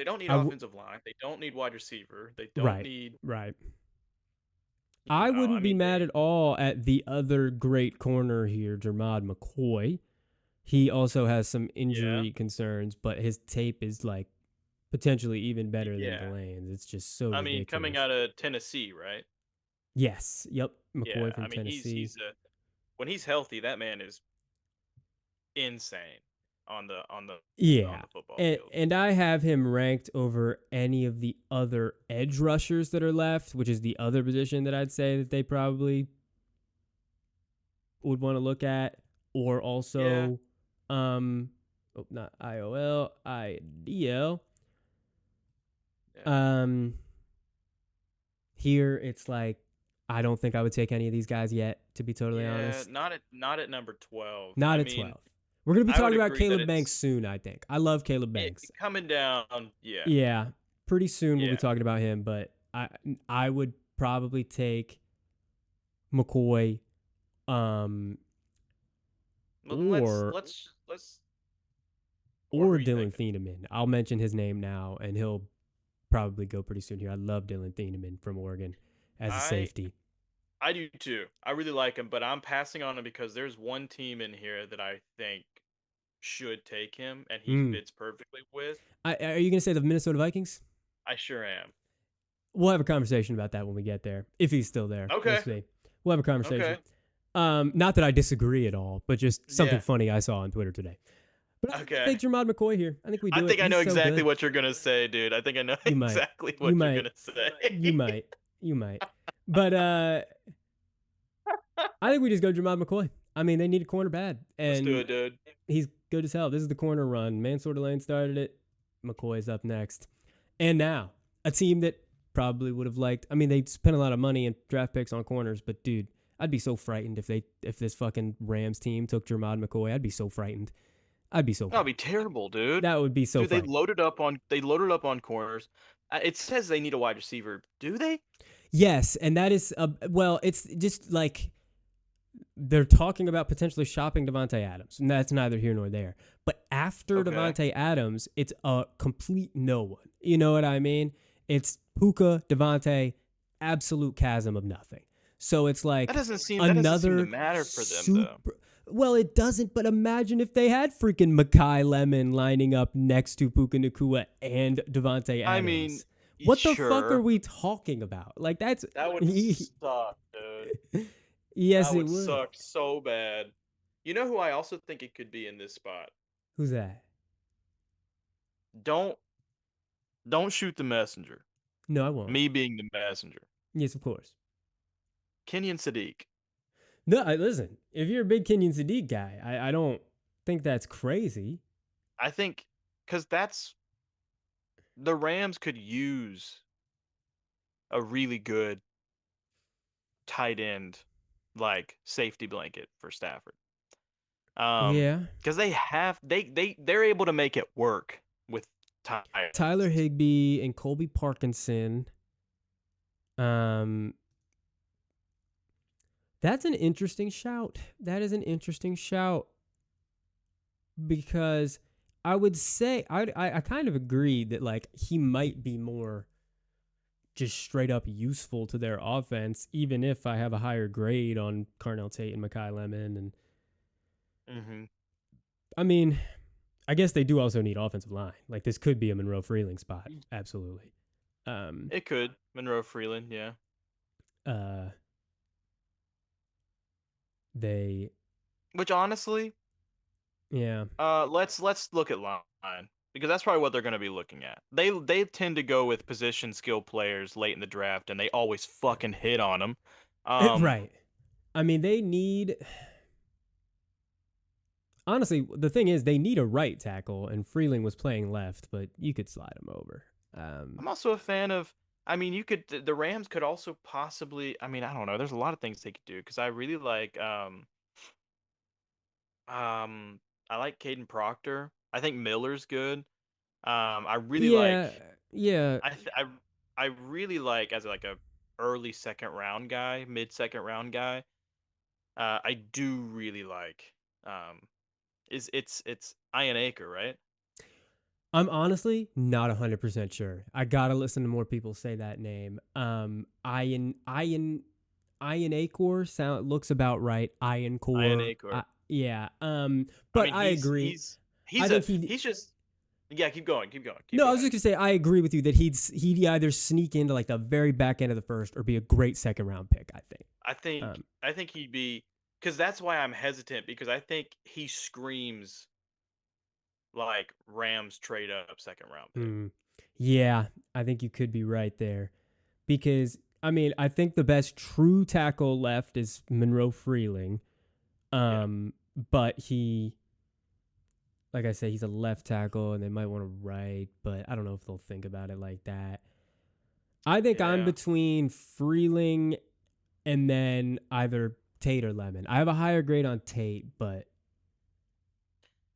don't need offensive line. They don't need wide receiver. They don't need. Right. I wouldn't be mad at all at the other great corner here, Jermod McCoy. He also has some injury concerns, but his tape is like potentially even better than Delane's. It's just so ridiculous. I mean, coming out of Tennessee, right? Yes. Yep. McCoy from Tennessee. He's when he's healthy, that man is insane on the football field. And I have him ranked over any of the other edge rushers that are left, which is the other position that I'd say that they probably would want to look at, or also not IOL, IDL. Here it's like I don't think I would take any of these guys yet, to be totally honest. Not at number 12. Not at 12. We're going to be talking about Caleb Banks soon, I think. I love Caleb Banks. Coming down, yeah. Yeah, pretty soon we'll be talking about him, but I would probably take McCoy or Dylan Thieneman. I'll mention his name now, and he'll probably go pretty soon here. I love Dylan Thieneman from Oregon as a safety. I do too. I really like him, but I'm passing on him because there's one team in here that I think should take him, and he fits perfectly with. Are you going to say the Minnesota Vikings? I sure am. We'll have a conversation about that when we get there, if he's still there. Okay. We'll see. We'll have a conversation. Okay. Not that I disagree at all, but just something funny I saw on Twitter today. But I think Jermod McCoy here. I think we do. I think I know exactly what you're gonna say, dude. I think I know exactly what you're gonna say. You might. But I think we just go Jermod McCoy. I mean, they need a corner bad. And let's do it, dude. He's good as hell. This is the corner run. Mansour Lane started it. McCoy's up next. And now, a team that probably would have liked. I mean, they spent a lot of money and draft picks on corners, but dude, I'd be so frightened if this fucking Rams team took Jermod McCoy. I'd be so frightened. I'd be so That'd be frightened. terrible, dude. That would be so Dude, frightening. they loaded up on corners. It says they need a wide receiver. Do they? Yes, and that is well, it's just like they're talking about potentially shopping Devontae Adams, and that's neither here nor there. But after Okay. Devontae Adams, it's a complete no one. You know what I mean? It's Puka, Devontae, absolute chasm of nothing. So it's like That doesn't seem to another matter for them though. super. Well, it doesn't, but imagine if they had freaking Makai Lemon lining up next to Puka Nakua and Devontae I mean, Adams. What the fuck are sure. we talking about? Like, that's. That would suck, dude. Yes, That it would would. suck so bad. You know who I also think it could be in this spot? Who's that? Don't don't shoot the messenger. No, I won't. Me being the messenger. Yes, of course. Kenyon Sadiq. No, listen. If you're a big Kenyon Sadiq guy, I don't think that's crazy. I think because that's the Rams could use a really good tight end like safety blanket for Stafford. Yeah. Because they're able to make it work with tight Tyler ends. Higbee and Colby Parkinson. That's an interesting shout. That is an interesting shout because I would say I kind of agree that like he might be more just straight up useful to their offense, even if I have a higher grade on Carnell Tate and Makai Lemon. And Mm-hmm. I mean, I guess they do also need offensive line. Like this could be a Monroe Freeling spot. Absolutely. It could. Monroe Freeland, yeah. Uh, they, Which honestly, yeah. let's look at line because that's probably what they're going to be looking at. They tend to go with position skill players late in the draft, and they always fucking hit on them. Right. I mean, they need. Honestly, the thing is, they need a right tackle, and Freeling was playing left, but you could slide him over. I'm also a fan of. I mean, the Rams could also possibly. I mean, I don't know. There's a lot of things they could do because I really like I like Caden Proctor. I think Miller's good. I really like. Yeah, yeah. I th- I really like as like a early second round guy, mid second round guy. I do really like. It's Ian Acre, right? I'm honestly not 100% sure. I gotta listen to more people say that name. Ian Acor looks about right. Iron Ian Core. Acre. Yeah. I But mean, I agree. I think he. he's just yeah. Keep going, keep No, I was going. just gonna say I agree with you that he'd either sneak into like the very back end of the first or be a great second round pick. I think. I think he'd be because that's why I'm hesitant because I think he screams like Rams trade up second round pick. Yeah, I think you could be right there because I mean I think the best true tackle left is Monroe Freeling, Yeah, but he, like I said, he's a left tackle and they might want to right, but I don't know if they'll think about it like that. I think I'm yeah. between Freeling and then either Tate or Lemon. I have a higher grade on Tate, but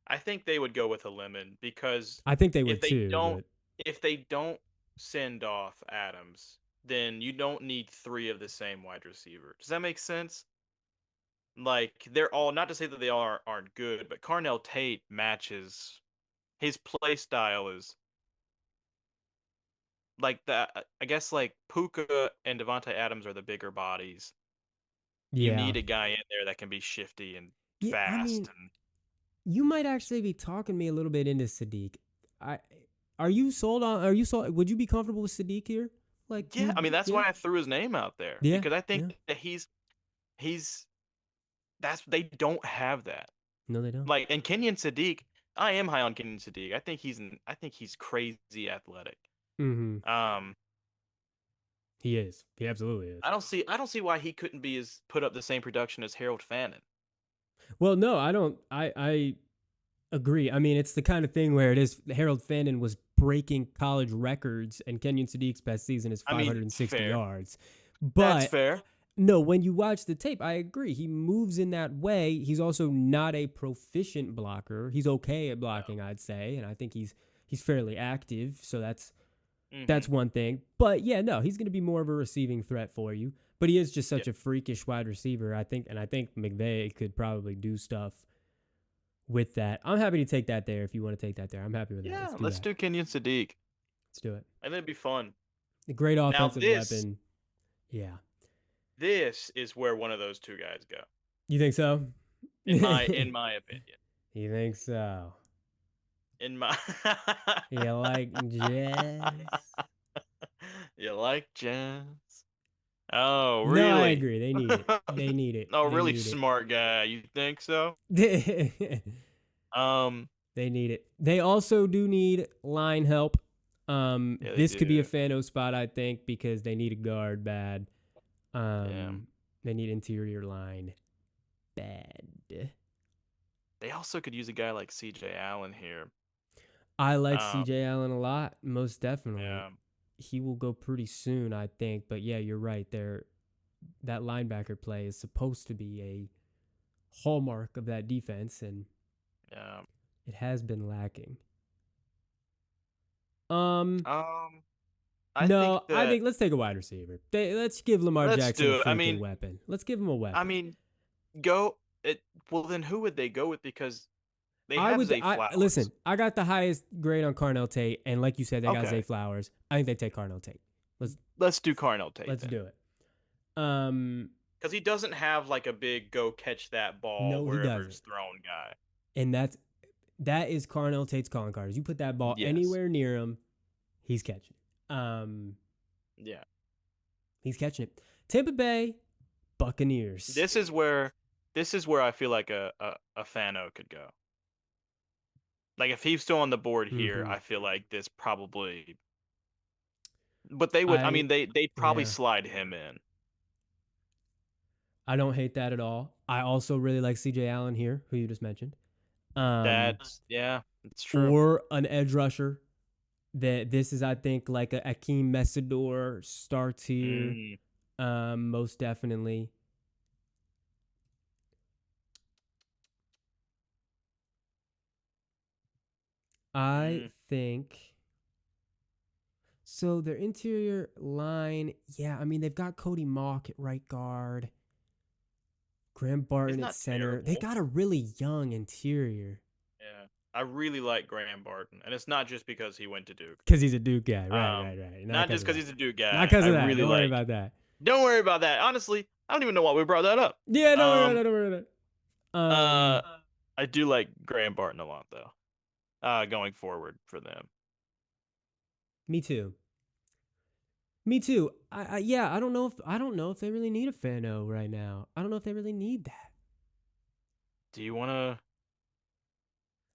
I think they would go with a lemon because I think they if would they too. don't But if they don't send off Adams, then you don't need three of the same wide receiver. Does that make sense? Like they're all not to say that they all aren't good, but Carnell Tate matches his play style is like that. I guess like Puka and Devontae Adams are the bigger bodies. You yeah, need a guy in there that can be shifty and yeah. I fast mean, and you might actually be talking me a little bit into Sadiq. I are you sold on? Are you sold? Would you be comfortable with Sadiq here? Like yeah, I you? mean that's Yeah, why I threw his name out there yeah, because I yeah. think that he's that's they don't have that. No, they don't. Like and Kenyon Sadiq, I am high on Kenyon Sadiq. I think he's crazy athletic. Mm-hmm. Um, He is. He absolutely is. I don't see why he couldn't be as put up the same production as Harold Fannin. Well, no, I don't. I Agree. I mean, it's the kind of thing where it is. Harold Fandon was breaking college records, and Kenyon Sadiq's best season is I mean, 560 fair. yards. That's But fair. no, when you watch the tape, I agree. He moves in that way. He's also not a proficient blocker. He's okay at No. blocking, I'd say, and I think he's fairly active. So that's Mm-hmm. one thing. But yeah, no, he's going to be more of a receiving threat for you. But he is just Yeah. such a freakish wide receiver. I think McVay could probably do stuff with that. I'm happy to take that there if you want to take that there. I'm happy with that. Let's Yeah, do let's that. do Kenyon Sadiq. Let's do it. I think it'd be fun. A great Now offensive weapon. Yeah. this is where one of those two guys go. You think so? In my opinion. You think so? In my You like jazz? You like jazz? Oh, No, I really? agree. They need it. They need it. Oh, They really need smart guy. You think so? it. Um, They need it. They also do need line help. yeah, they This could be a do. Fano spot, I think, because they need a guard bad. Yeah. They need interior line bad. They also could use a guy like CJ Allen here. I like Um, CJ Allen a lot, most definitely. yeah. He will go pretty soon, I think. But yeah, you're right. That linebacker play is supposed to be a hallmark of that defense, and Yeah. it has been lacking. Um, I think No, I that think let's take a wide receiver. Let's give Lamar let's Jackson a do it. freaking weapon. Let's give him a I weapon. mean, go it. Well, then who would they go with? Because they I have would. Zay I Flowers. listen. I got the highest grade on Carnell Tate, and like you said, they got Zay Okay, Flowers. I think they take Carnell Tate. Let's let's do Carnell Tate let's then. do it. Um, Because he doesn't have like a big go catch that ball no, he wherever doesn't, it's thrown guy. and that is Carnell Tate's calling card. Is you put that ball Yes. anywhere near him, he's catching it. Yeah. He's catching it. Tampa Bay Buccaneers. This is where I feel like a Fano could go. Like if he's still on the board here, Mm-hmm. I feel like this probably. But they would. I I mean, they'd probably yeah. slide him in. I don't hate that at all. I also really like CJ Allen here, who you just mentioned. Um, That's yeah, it's true. or an edge rusher. That this is, I think, like a Akeem Messidor starts here. Mm, Most definitely. I mm. think so. Their interior line, yeah. I mean, they've got Cody Mock at right guard, Graham He's Barton at not center. They terrible. got a really young interior Yeah, I really like Graham Barton, and it's not just because he went to Duke. because he's a Duke guy. Right. Not Not because just of because that. he's a Duke Not guy. because I of that. really Don't worry like. about that. Don't worry about that. Honestly, I don't even know why we brought that up. Yeah, don't worry about Um, that. Don't worry about that. uh, I do like Graham Barton a lot though. Going forward for them. Me too. Me too. Yeah. I don't know if they really need a Fano right now. I don't know if they really need that. Do you wanna?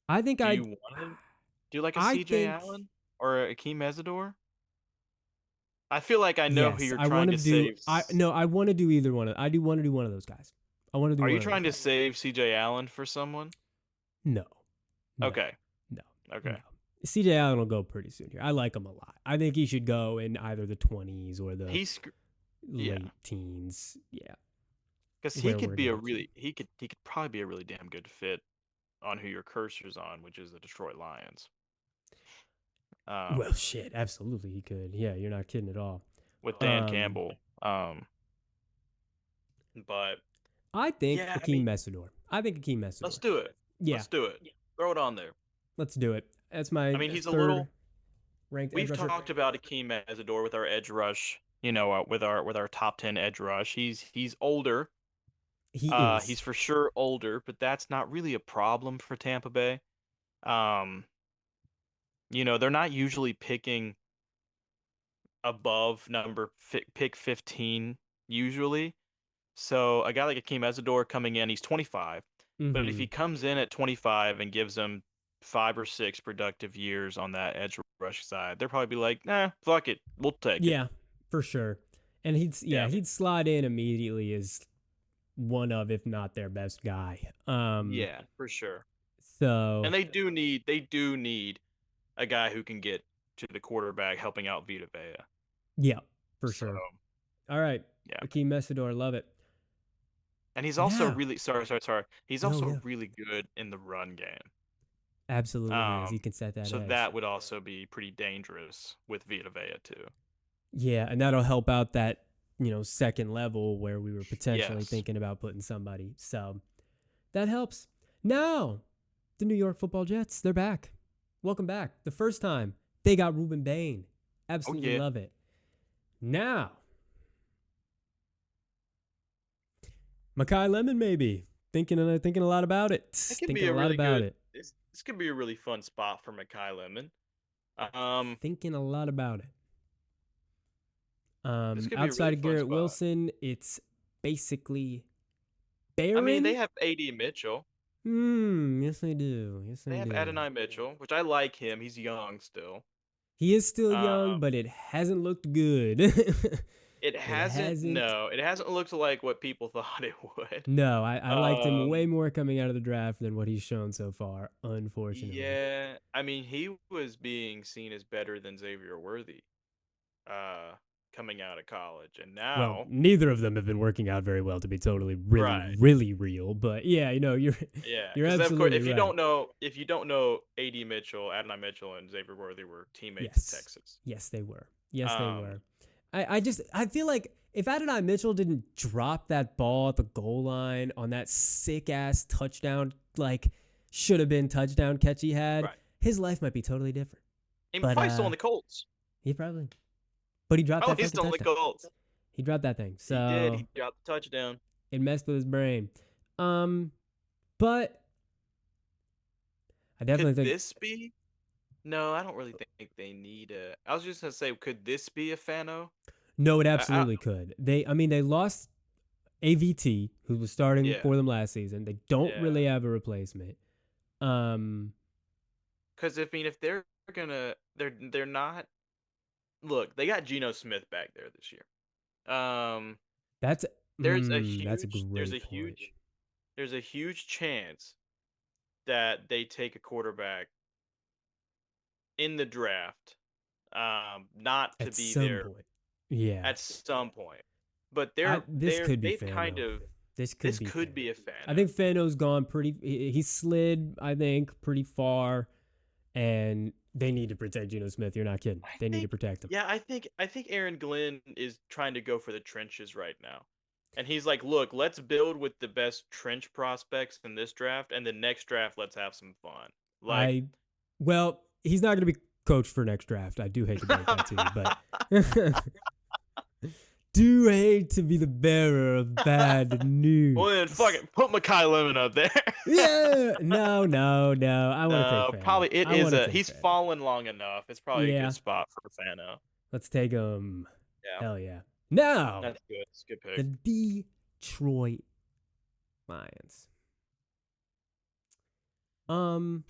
I think Do I. you wanna do like a I CJ think Allen or a Akeem Mesidor? I feel like I know who yes. you're I want trying to to do. save. I no. I want to do either one. I do want to do one of those guys. I want to do Are one you of those trying to guys. save CJ Allen for someone? No. No. Okay. No. Okay. No. CJ Allen will go pretty soon here. I like him a lot. I think he should go in either the 20s or the He's yeah, late teens. Yeah. because he Where could we're be a gonna keep. really he could probably be a really damn good fit on who your cursor's on, which is the Detroit Lions. Well, Um, shit. Absolutely, he could. Yeah, you're not kidding at all. with Dan Um, Campbell. But I think yeah, I Akeem mean, Messidor. I think Akeem let's Messidor. do it. Yeah, Let's do it. Throw it on there. let's do it. That's my I mean, he's a third little. ranked edge We've rusher. talked about Akeem Mesidor with our edge rush. With our top 10 edge rush. He's older. He He's is. for sure older, but that's not really a problem for Tampa Bay. Um, they're not usually picking above pick 15 usually. So a guy like Akeem Mesidor coming in, he's 25. But if Mm-hmm. he comes in at 25 and gives them 5 or 6 productive years on that edge rush side, they'll probably be like, nah, fuck it. We'll take it. Yeah, for sure. And Yeah. he'd slide in immediately as one of, if not their best guy. Yeah, for sure. So And they do need a guy who can get to the quarterback helping out Vita Vea. yeah, for So, sure. All right, yeah. Akeem Mesidor, love it. And he's also Now, really sorry. He's no, also yeah, really good in the run game. absolutely he is. He can set that So edge. that would also be pretty dangerous with Vita Vea too. Yeah, and that'll help out that second level where we were potentially Yes. thinking about putting somebody. So that helps. Now, the New York Football Jets, they're back. Welcome back. The first time they got Ruben Bain. Oh Absolutely yeah. love it. Now, Makai Lemon maybe thinking a lot about it. It could be Thinking a a lot really about good. it. This could be a really fun spot for Makai Lemon. Thinking a lot about it. This could be a Outside really of fun Garrett spot. Wilson, it's basically I mean, they Barron. have AD Mitchell. Yes they do. Yes They they have do. Adonai Mitchell, which I like him. He's young still. He is still young, Um, but it hasn't looked good. it It hasn't. hasn't. No, it hasn't looked like what people thought it would. No, I liked him way Um, more coming out of the draft than what he's shown so far, unfortunately. yeah. I mean, he was being seen as better than Xavier Worthy, uh, coming out of college, and Well, now, neither of them have been working out very well to be totally, really, right. really real. But yeah, you're Yeah, you're because of course, absolutely right. if you don't know, AD Mitchell, Adonai Mitchell, and Xavier Worthy were teammates at Yes. Texas. Yes, they were. Yes, they Um, were. I feel like if Adonai Mitchell didn't drop that ball at the goal line on that sick ass touchdown, like should have been touchdown catch he had, right. his life might be totally different. And But probably still on the Colts. he probably. But he dropped Oh, that he's fucking still on the touchdown. Colts. He dropped that thing. He did. So He dropped the touchdown. it messed with his brain. But I definitely Could think this be? No, I don't really think they need a. I was just gonna say, could this be a Fano? no, it I absolutely could. They lost AVT, who was starting yeah, for them last season. They don't yeah. really have a replacement. Um, Because if they're gonna, they're not. Look, they got Geno Smith back there this year. Um, that's there's a that's a huge, there's a great point. huge, there's a huge chance that they take a quarterback in the draft, not to At be some there point, yeah, at some point. But this could be they've kind Fano. of This could this be could Fano. be a I Fano. think Fano's gone pretty. He slid, I think, pretty far, and they need to protect Geno Smith. You're not kidding. I They need to think protect him. yeah, I think Aaron Glenn is trying to go for the trenches right now. And he's like, "Look, let's build with the best trench prospects in this draft and the next draft let's have some fun." Like I, well, he's not going to be coach for next draft. I do hate to break that to you, but do hate to be the bearer of bad news. well then fuck it, put Makai Lemon up there. Yeah, no. I want to take No, Fano. probably it I is want to a take he's Fano. fallen long enough. It's probably a good Yeah, spot for Fano. let's take him. Yeah. Hell yeah. Now, That's good. It's a good the pick. Detroit Lions. Um,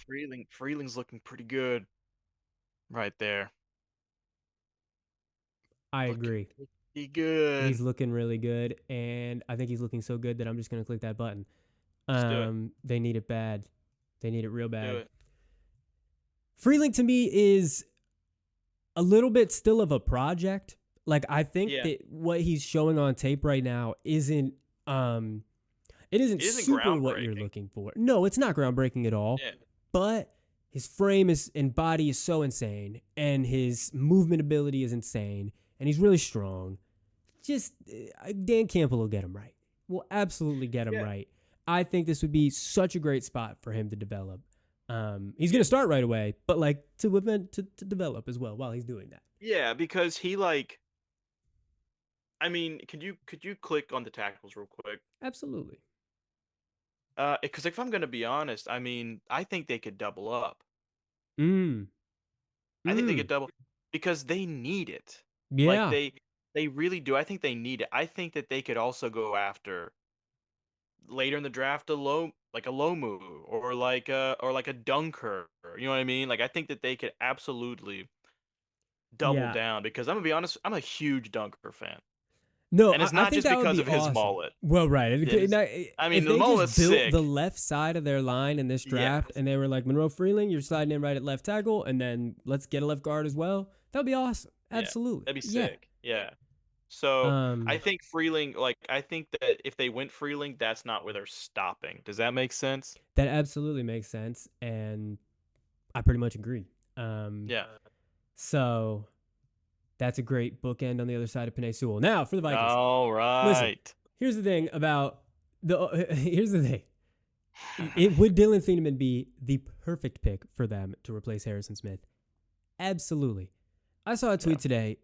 Freeling's looking pretty good right there. I Looking agree. pretty good. He's looking really good, and I think he's looking so good that I'm just gonna click that button. Let's do it. They need it bad. They need it real Do bad. it. Freeling to me is a little bit still of a project. Like I think Yeah. that what he's showing on tape right now isn't it isn't It isn't super what you're groundbreaking. looking for. No, it's not groundbreaking at all. Yeah. But his frame is and body is so insane, and his movement ability is insane, and he's really strong. Just Dan Campbell will get him right. Will absolutely get him Yeah. right. I think this would be such a great spot for him to develop. He's gonna start right away, but like to develop as well while he's doing that. Yeah, because he like I mean, could you click on the tackles real quick? Absolutely. Because if I'm gonna be honest, I mean, I think they could double up. Mm. I think they could Mm. double because they need it. Like Yeah. they really do. I think they need it. I think that they could also go after later in the draft a low move or like a dunker. You know what I mean? Like I think that they could absolutely double Yeah. down because I'm gonna be honest, I'm a huge dunker fan. No, And it's I not think just that would because be of his awesome. mullet. Well, right. I mean, If the they mullet's just built sick. the left side of their line in this draft Yes. and they were like, Monroe Freeling, you're sliding in right at left tackle, and then let's get a left guard as well, that would be awesome. Yeah, Absolutely. that'd be Yeah. sick. Yeah. So I Um, think Freeling, like, I think that if they went Freeling, that's not where they're stopping. Does that make sense? that absolutely makes sense. And I pretty much agree. Um, Yeah. so that's a great bookend on the other side of Penei Sewell. Now for the Vikings. All Listen, right. here's the thing about here's the thing. Would Dylan Thieneman be the perfect pick for them to replace Harrison Smith? Absolutely. I saw a tweet today.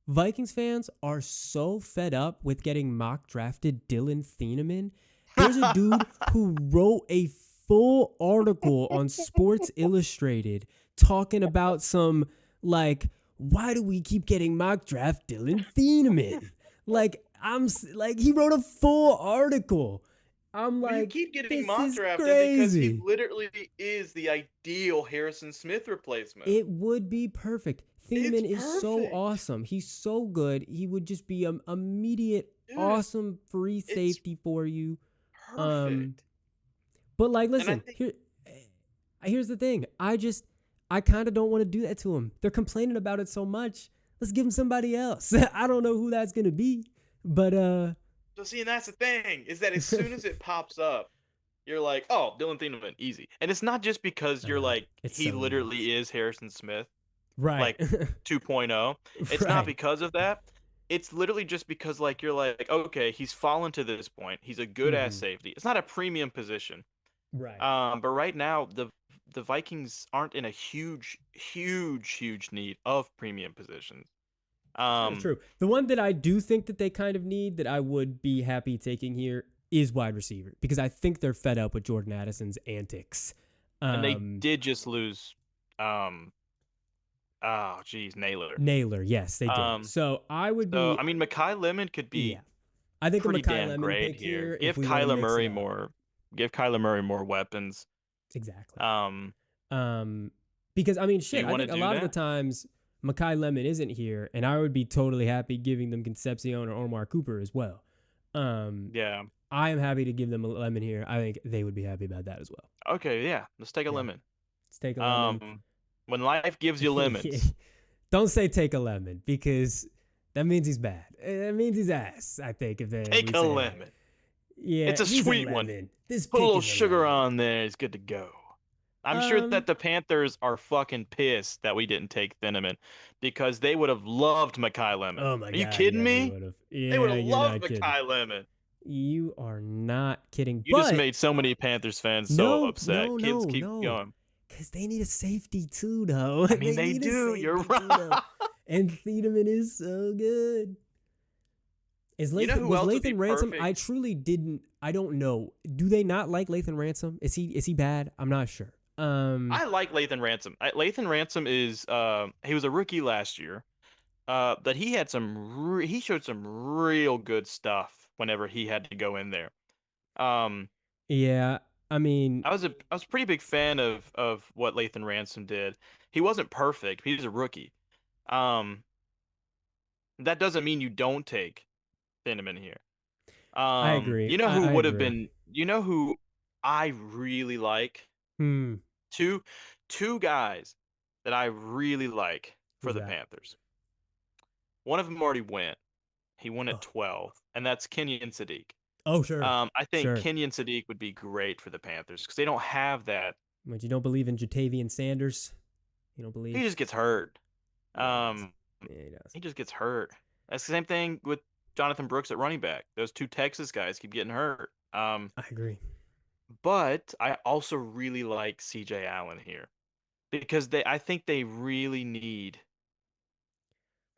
Vikings fans are so fed up with getting mock drafted Dylan Thieneman. There's a dude who wrote a full article on Sports Illustrated talking about some, like, why do we keep getting mock draft Dylan Thieneman? He wrote a full article. I'm Well, you like, keep getting this mock is drafted because he crazy. literally is the ideal Harrison Smith replacement. It would be perfect. Thieneman It's is so perfect. awesome. He's so good. He would just be an immediate, Dude, awesome free it's safety for you. perfect. But like, And I listen, think here's the thing. I kind of don't want to do that to him. They're complaining about it so much. Let's give him somebody else. I don't know who that's gonna be, but So see, and that's the thing, is that as soon as it pops up, you're like, oh, Dylan Thieneman, easy. And it's not just because you're like, it's he so literally easy. is Harrison Smith, Right, like 2.0. It's not right. because of that. It's literally just because, like, you're like, okay, he's fallen to this point. He's a good ass Mhm. safety. It's not a premium position. Right. But right now, the Vikings aren't in a huge need of premium positions. True, Um, true. The one that I do think that they kind of need that I would be happy taking here is wide receiver because I think they're fed up with Jordan Addison's antics. and they Um, did just lose, um, oh, geez, Naylor. Naylor, yes, they did. Um, So I would so be, I mean, Makai Lemon could yeah. be I think a pretty Makai damn Lemon great pick here. here if we want to mix it up. Give Kyler Murray more weapons. Exactly. Um, Because I mean, do shit. you I want to think a do lot of the that? times Makai Lemon isn't here, and I would be totally happy giving them Concepcion or Omar Cooper as well. Um, Yeah. I am happy to give them a lemon here. I think they would be happy about that as well. Okay, yeah. Let's take a Yeah, lemon. let's take a lemon. When life gives you lemons, Don't say take a lemon because that means he's bad. That means he's ass. I think if we take a say lemon. that. Yeah, It's a he's sweet a one. lemon. This Put a pick little is a sugar lemon. on there. It's good to go. I'm sure Um, that the Panthers are fucking pissed that we didn't take Thieneman because they would have loved Makai Lemon. oh my Are you god, kidding yeah, they me? would have. They would Yeah, have you're loved not kidding. Makai Lemon. You are not kidding. You just But made so many Panthers fans so no, upset. no, Kids no, keep no. going. Because they need a safety too, though. I mean, They they need a do. You're safety too, though. right. And Thiedemann is so good. You know who Was else would be Lathan Ransom? I perfect? truly didn't. I don't know. Do they not like Lathan Ransom? Is he bad? I'm not sure. I like Lathan Ransom. Lathan Ransom is he was a rookie last year. But he had he showed some real good stuff whenever he had to go in there. Um, Yeah. I mean, I was a pretty big fan of what Lathan Ransom did. He wasn't perfect. He was a rookie. Um, that doesn't mean you don't take Thieneman here. I agree. You know who I would have agree. been, you know who I really like? Hmm. Two two guys that I really like for Who's the that? Panthers. One of them already went. He won Oh, at 12, and that's Kenyon Sadiq. oh sure. I think Sure. Kenyon Sadiq would be great for the Panthers because they don't have that. But you don't believe in Jatavian Sanders? You don't He believe? just gets hurt. Yeah, he does. Um, Yeah, he does. he just gets hurt. That's the same thing with Jonathan Brooks at running back. Those two Texas guys keep getting hurt. I agree. But I also really like CJ Allen here because I think they really need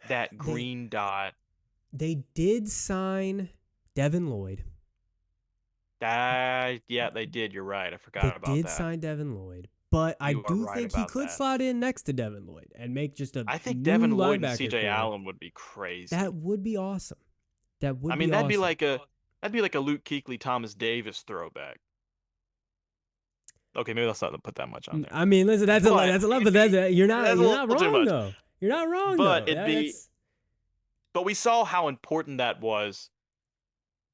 that They green dot. they did sign Devin Lloyd. That yeah, they did. You're right. I They forgot about did that. sign Devin Lloyd, but I You are do right think he about could that. slot in next to Devin Lloyd and make just a I think new Devin Lloyd and linebacker CJ core. Allen would be crazy. That would be awesome. That would I be mean, awesome. that'd be like a Luke Kuechly, Thomas Davis throwback. Okay, maybe let's not put that much on there. I mean, listen, that's a lot, But but that's a you're little not too wrong much. though. You're not wrong But though. it'd be But we saw how important that was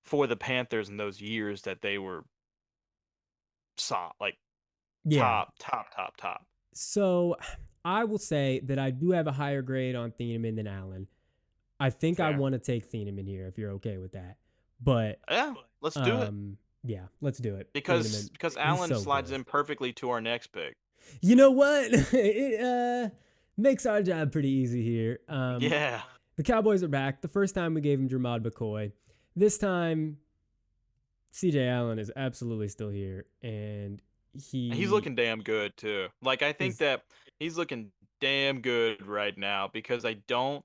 for the Panthers in those years that they were like Yeah. top. So I will say that I do have a higher grade on Thieneman than Allen. I think I Fair. want to take Thieneman here if you're okay with that. But Yeah, let's do it. yeah, let's do it. Because Thieneman, because he's Allen so slides good. in perfectly to our next pick. You know what? It makes our job pretty easy here. Yeah. The Cowboys are back. The first time we gave him Jermod McCoy. This time, CJ Allen is absolutely still here, and He's he looking damn good too. Like I think is. that he's looking damn good right now because I No,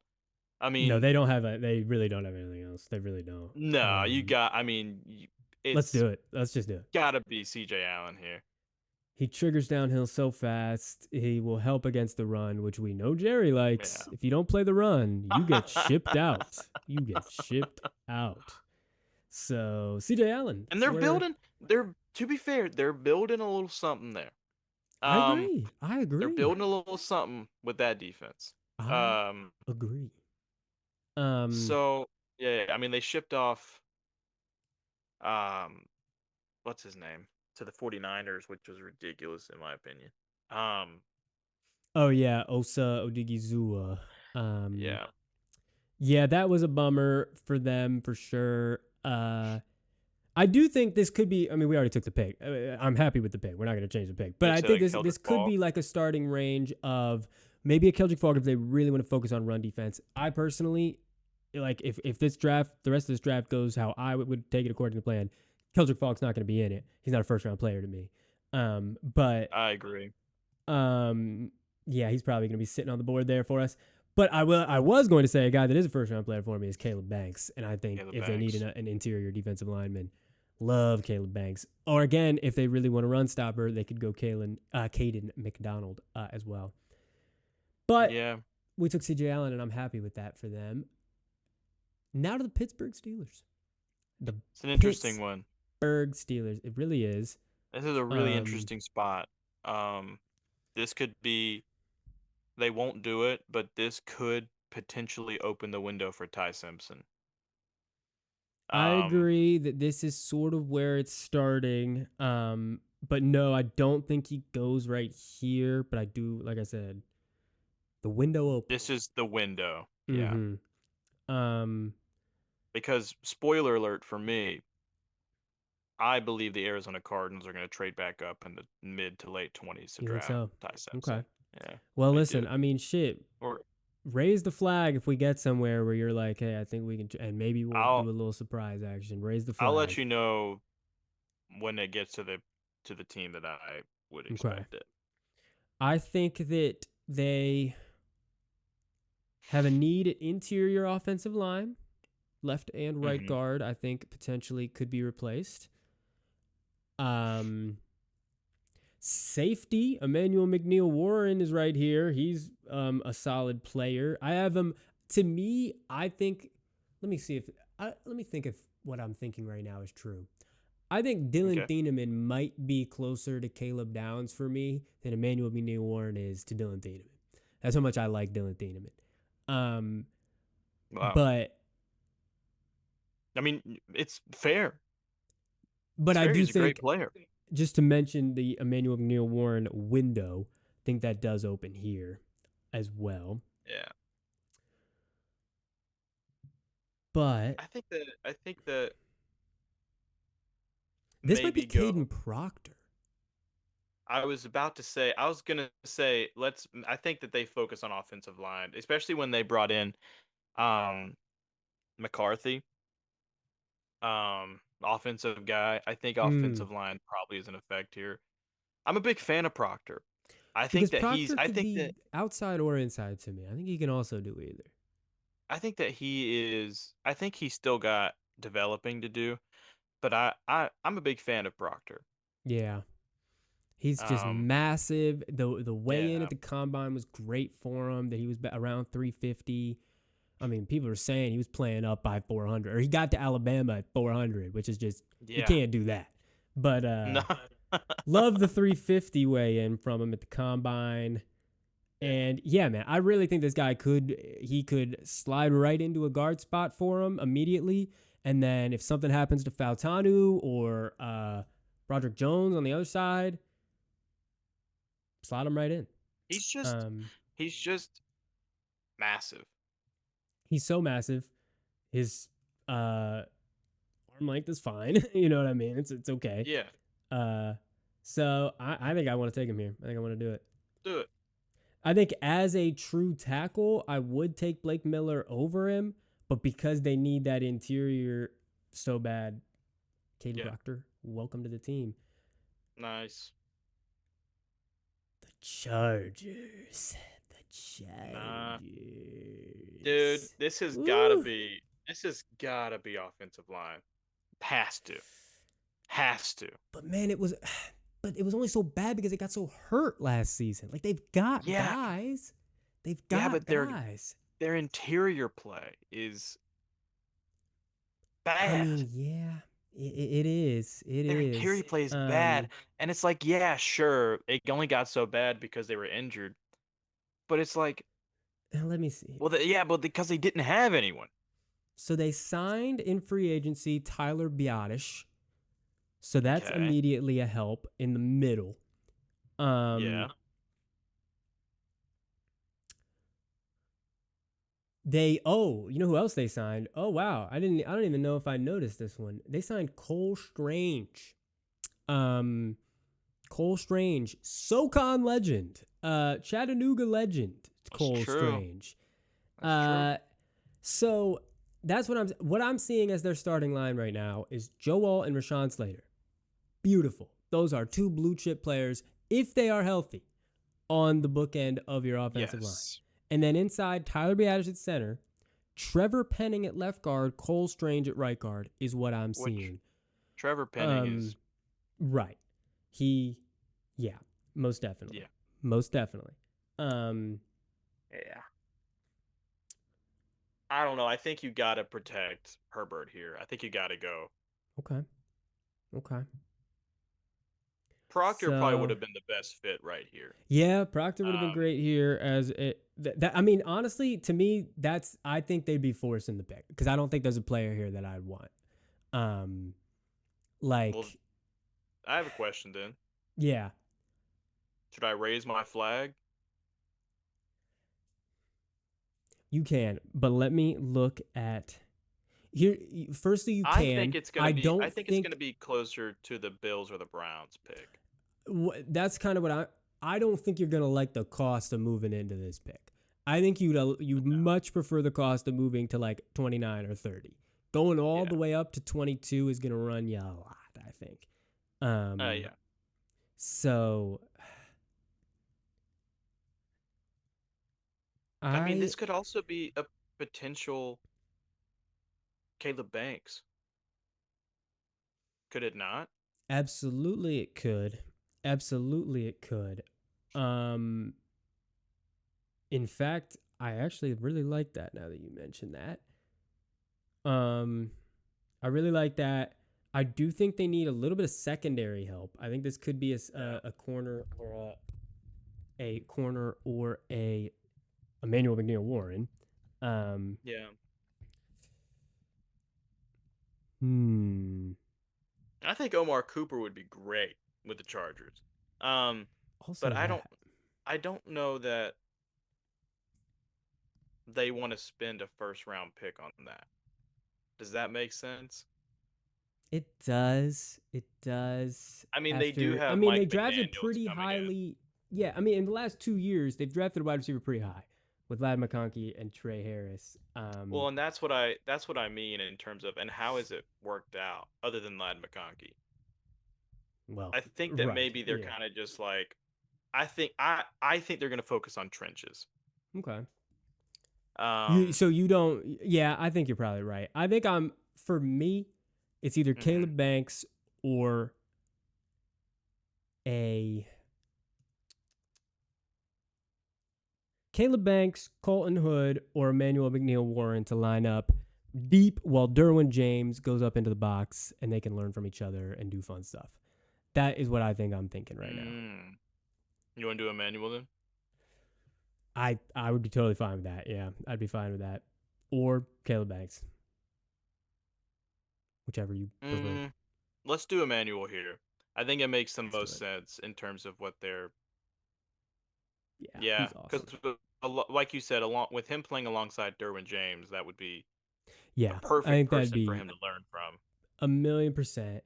mean, they don't have. They really don't have anything else. They really don't. no, you got I mean, Let's it's do it. Let's just do it. got to be CJ Allen here. He triggers downhill so fast. He will help against the run, which we know Jerry likes. If you don't play the run, you get shipped Yeah. out. You get shipped out. So CJ Allen, And that's where they're to be fair, they're building a little something there. I Um agree. I they're agree. building a little something with that defense. I Um agree. Um, so yeah, I mean they shipped off um what's his name to the 49ers, which was ridiculous in my opinion. Um oh yeah, Osa Odigizua. Um, yeah, yeah, that was a bummer for them for sure. I do think this could be. I mean, we already took the pick. I'm happy with the pick. We're not going to change the pick, but you I said think like this Keldrick could Ball. be like a starting range of maybe a Keldrick Falk if they really want to focus on run defense. I personally like if this draft, the rest of this draft goes how I would take it according to plan. Keldrick Falk's not going to be in it. He's not a first round player to me. But I agree. um, yeah, he's probably going to be sitting on the board there for us. But I was going to say a guy that is a first round player for me is Caleb Banks, and I think Caleb if they need Banks. an interior defensive lineman, love Caleb Banks. Or again, if they really want a run stopper, they could go Caden McDonald as well. But Yeah, we took CJ Allen, and I'm happy with that for them. Now to the Pittsburgh Steelers. The it's an interesting one. Pittsburgh Steelers. It really is. This is a really Um, interesting spot. Um, this could be, they won't do it, but this could potentially open the window for Ty Simpson. I Um, agree that this is sort of where it's starting. But no, I don't think he goes right here. But I do, like I said, the window opens. this is the window. Yeah. Mm-hmm. Um, Because, spoiler alert for me, I believe the Arizona Cardinals are going to trade back up in the mid to late 20s to you think draft so? Ty Okay. Simpson. Yeah, Well, I listen. do. I mean, shit. Or Raise the flag if we get somewhere where you're like, hey, I think we can, and maybe we'll do I'll a little surprise action. Raise the I'll let flag. you know when it gets to the team that I would Okay. expect it. I think that they have a need at interior offensive line. Left and right Hmm. guard, I think potentially could be replaced. Um, Safety, Emmanuel McNeil Warren is right here. He's a solid player. I have him. To me, I think. Let me see if. Let me think if what I'm thinking right now is true. I think Dylan Okay. Thieneman might be closer to Caleb Downs for me than Emmanuel McNeil Warren is to Dylan Thieneman. That's how much I like Dylan Thieneman. Wow. But I mean, it's fair. but It's I fair. do He's a great think player. just to mention the Emmanuel McNeil Warren window, I think that does open here as well. Yeah. But I think that this might be maybe go. Caden Proctor. I was about to say. I was gonna say. Let's. I think that they focus on offensive line, especially when they brought in um McCarthy, offensive guy. I think Mm. offensive line probably is in effect here. I'm a big fan of Proctor. I think Because that he's. Proctor could be outside or inside to me. I think he can also do either. I think that he is. I think he's still got developing to do. But I'm a big fan of Proctor. Yeah. He's just Um, massive. The weigh in yeah, at the combine was great for him. That he was around 350. I mean, people are saying he was playing up by 400, or he got to Alabama at 400, which is just you yeah. can't do that. But No. love the 350 weigh in from him at the combine. Yeah. And yeah, man, I really think this guy could slide right into a guard spot for him immediately. And then if something happens to Faltanu or Broderick Jones on the other side, slot him right in. He's just Um, he's just massive. he's so massive. His arm length is fine. You know what I mean? It's okay. Yeah. Uh, so I think I want to take him here. I think I want to do it. Do it. I think as a true tackle, I would take Blake Miller over him, but because they need that interior so bad, Caden Yeah. Proctor, welcome to the team. Nice. The Chargers. The Chargers. Nah. Dude, this has gotta be offensive line. Has to. But man, it was only so bad because it got so hurt last season. Like they've got Yeah. guys. They've got but guys. Their interior play is I bad. mean, yeah. It is. Their interior play is bad. And it's like, yeah, sure, it only got so bad because they were injured. But it's like, let me see. well, but because they didn't have anyone. So they signed in free agency Tyler Biotish. So that's Okay. immediately a help in the middle. Yeah. You know who else they signed? Oh wow, I don't even know if I noticed this one. They signed Cole Strange. Cole Strange, SoCon legend, Chattanooga legend, Cole Strange. That's true. So that's what I'm seeing as their starting line right now is Joe Wall and Rashawn Slater. Beautiful. Those are two blue chip players, if they are healthy, on the bookend of your offensive line. And then inside, Tyler Biadasz at center, Trevor Penning at left guard, Cole Strange at right guard is what I'm seeing. Trevor Penning is right. Most definitely. Yeah. Most definitely. Yeah. I don't know. I think you gotta protect Herbert here. I think you gotta go. Okay. Proctor probably would have been the best fit right here. Yeah, Proctor would have been great here as it. I mean, honestly, to me, I think they'd be forcing the pick because I don't think there's a player here that I'd want. Well, I have a question then. Yeah. Should I raise my flag? You can, but let me look at here. Firstly, you can. I think it's gonna be closer to the Bills or the Browns pick. That's kind of what I don't think you're gonna like the cost of moving into this pick. I think you'd much prefer the cost of moving to like 29 or 30. Going all the way up to 22 is gonna run you a lot, I think. Yeah. So I mean, this could also be a potential Caleb Banks. Could it not? Absolutely it could. In fact, I actually really like that now that you mentioned that. I really like that. I do think they need a little bit of secondary help. I think this could be a corner or a Emmanuel McNeil Warren. Yeah. I think Omar Cooper would be great with the Chargers. But I don't know that they want to spend a first round pick on that. Does that make sense? It does. I mean, they do have. They drafted pretty highly. Yeah, I mean, in the last 2 years, they've drafted a wide receiver pretty high with Ladd McConkey and Trey Harris. Well, and that's what I mean in terms of, and how has it worked out other than Ladd McConkey? Well, I think that maybe they're kind of just like, I think they're going to focus on trenches. Okay. You don't. Yeah, I think you're probably right. I think for me, it's either Caleb Banks or Caleb Banks, Colton Hood, or Emmanuel McNeil Warren to line up deep while Derwin James goes up into the box and they can learn from each other and do fun stuff. That is what I think I'm thinking right now. You want to do Emmanuel then? I would be totally fine with that. Yeah, I'd be fine with that. Or Caleb Banks, whichever you prefer. Mm, let's do Emmanuel here. I think it makes the Let's do most it. sense in terms of what they're. Yeah, Yeah, he's because awesome. like you said, along with him playing alongside Derwin James, that would be a Yeah, I perfect think that'd person for be him to learn from. 1,000,000%.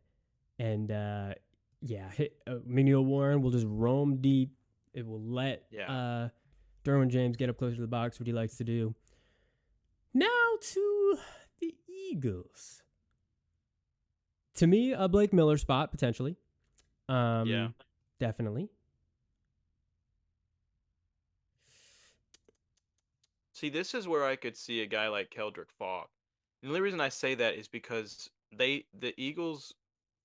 And yeah, Miguel Warren will just roam deep. It will let Yeah. Derwin James get up closer to the box, what he likes to do. Now to the Eagles. To me, a Blake Miller spot potentially. Yeah. Definitely. See, this is where I could see a guy like Keldrick Falk. The only reason I say that is because the Eagles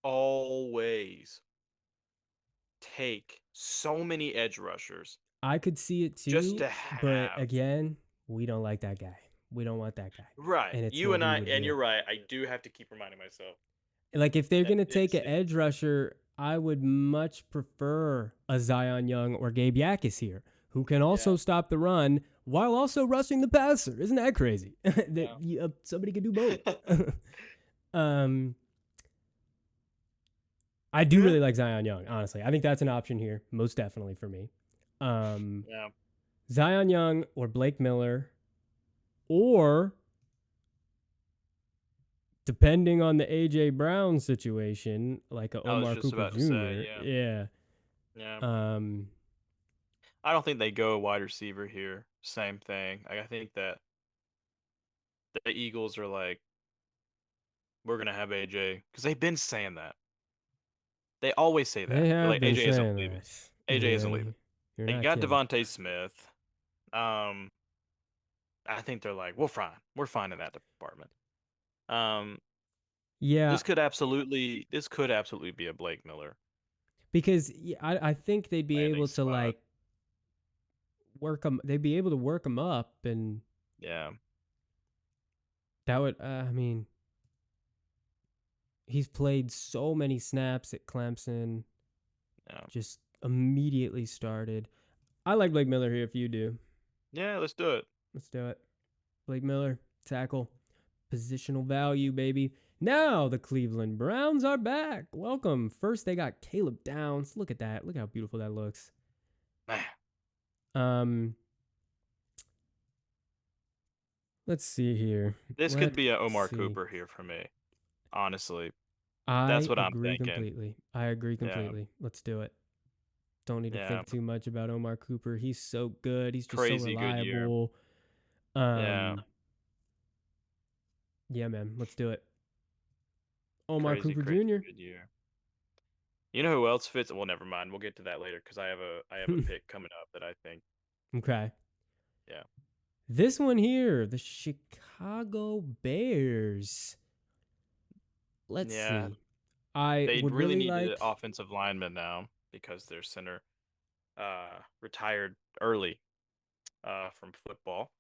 always take so many edge rushers I could see it just too, to but have. again, we don't like that guy. We don't want that guy. Right. And it's You what and we I, would and do. you're right. I do have to keep reminding myself Like if they're that gonna take this an is edge rusher, I would much prefer a Zion Young or Gabe Yakis here, who can yeah. also stop the run while also rushing the passer. Isn't that crazy? That Yeah. somebody could do both. um, I do Yeah. really like Zion Young. Honestly, I think that's an option here, most definitely for me. Um, Yeah. Zion Young or Blake Miller, or depending on the AJ Brown situation, like a I was Omar just Cooper about to say, Jr. yeah. Yeah. Yeah. Um, I don't think they go wide receiver here. Same thing. I think that the Eagles are like, we're gonna have AJ because they've been saying that. They always say They that. They're have like been AJ isn't saying leaving. that. AJ isn't leaving. You're They not got kidding. Devontae Smith. Um, I think they're like, we're fine. We're fine in that department. Um, Yeah, this could absolutely be a Blake Miller because I think they'd be landing able to spot. like work them. They'd be able to work them up, and Yeah. that would. I mean, he's played so many snaps at Clemson. Yeah. Just immediately started. I like Blake Miller here. If you do, Yeah, let's do it. let's do it. Blake Miller, tackle, positional value, baby. Now the Cleveland Browns are back. Welcome. First, they got Caleb Downs. Look at that. Look how beautiful that looks. Man, Um, let's see here. this could Let's be a Omar see. Cooper here for me. Honestly, that's I what I'm agree thinking. completely. I agree Yeah. completely. Let's do it. Don't need to Yeah. think too much about Omar Cooper. He's so good. He's just so Crazy good year. reliable. Yeah. Um, yeah, man. Let's do it. Omar Crazy, Cooper crazy Jr. good year. You know who else fits? Well, never mind. We'll get to that later because I have a pick coming up that I think. Okay. Yeah. This one here, the Chicago Bears. Let's Yeah. see. I They would really really need an like. offensive lineman now because their center retired early from football.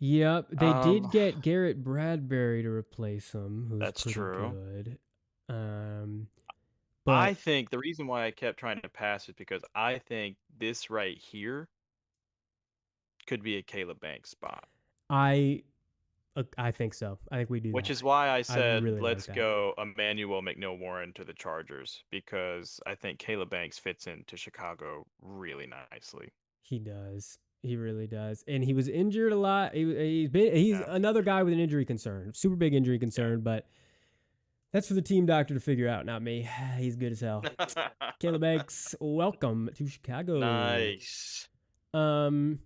Yep, they did Um, get Garrett Bradbury to replace him, who's that's pretty true. good. Um, I but think the reason why I kept trying to pass is because I think this right here could be a Caleb Banks spot, I I think so. I think we do which that. is why I I said really like let's that. go Emmanuel McNeil Warren to the Chargers because I think Caleb Banks fits into Chicago really nicely. He does. He really does. And he was injured a lot. He's Yeah. another guy with an injury concern, super big injury concern, but that's for the team doctor to figure out, not me. He's good as hell. Yeah. Caleb Banks, welcome to Chicago. Nice. Um,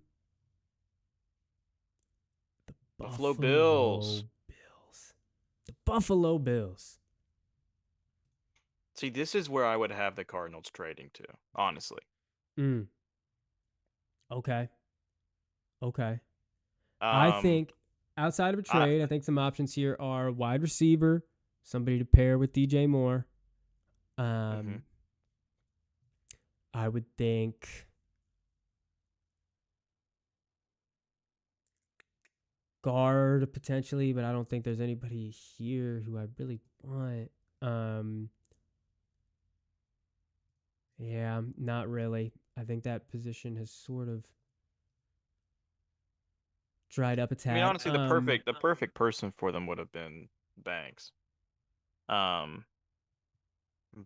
the Buffalo Buffalo Bills. Bills. The Buffalo Bills. See, this is where I would have the Cardinals trading to, honestly. Mm, okay. Okay. I Um, think outside of a I trade, I think some options here are wide receiver, somebody to pair with DJ Moore. mhm. Um, I would think guard potentially, but I don't think there's anybody here who I really want. Um, yeah, not really. I think that position has sort of dried up a I mean, tad. honestly, the perfect person for them would have been Banks. Um,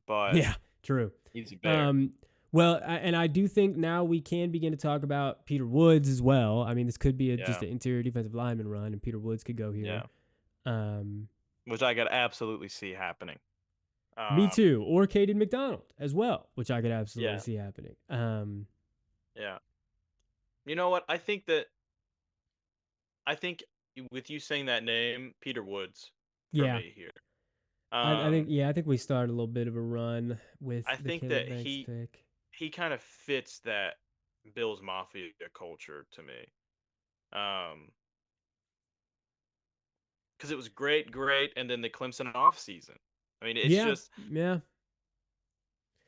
but Yeah, true. he's a bear. Um, well, and I do think now we can begin to talk about Peter Woods as well. I mean, this could be just Yeah, an interior defensive lineman run, and Peter Woods could go here. yeah. Um, Which I could absolutely see happening. Me Um, too. Or Caden McDonald as well, which I could absolutely yeah, see happening. yeah. You know what? I think with you saying that name, Peter Woods for Yeah. me here. I think we started a little bit of a run with I the think Caleb that Banks he pick. he kind of fits that Bills Mafia culture to me. Um, because it was great, and then the Clemson offseason. I mean, it's Yeah, just yeah.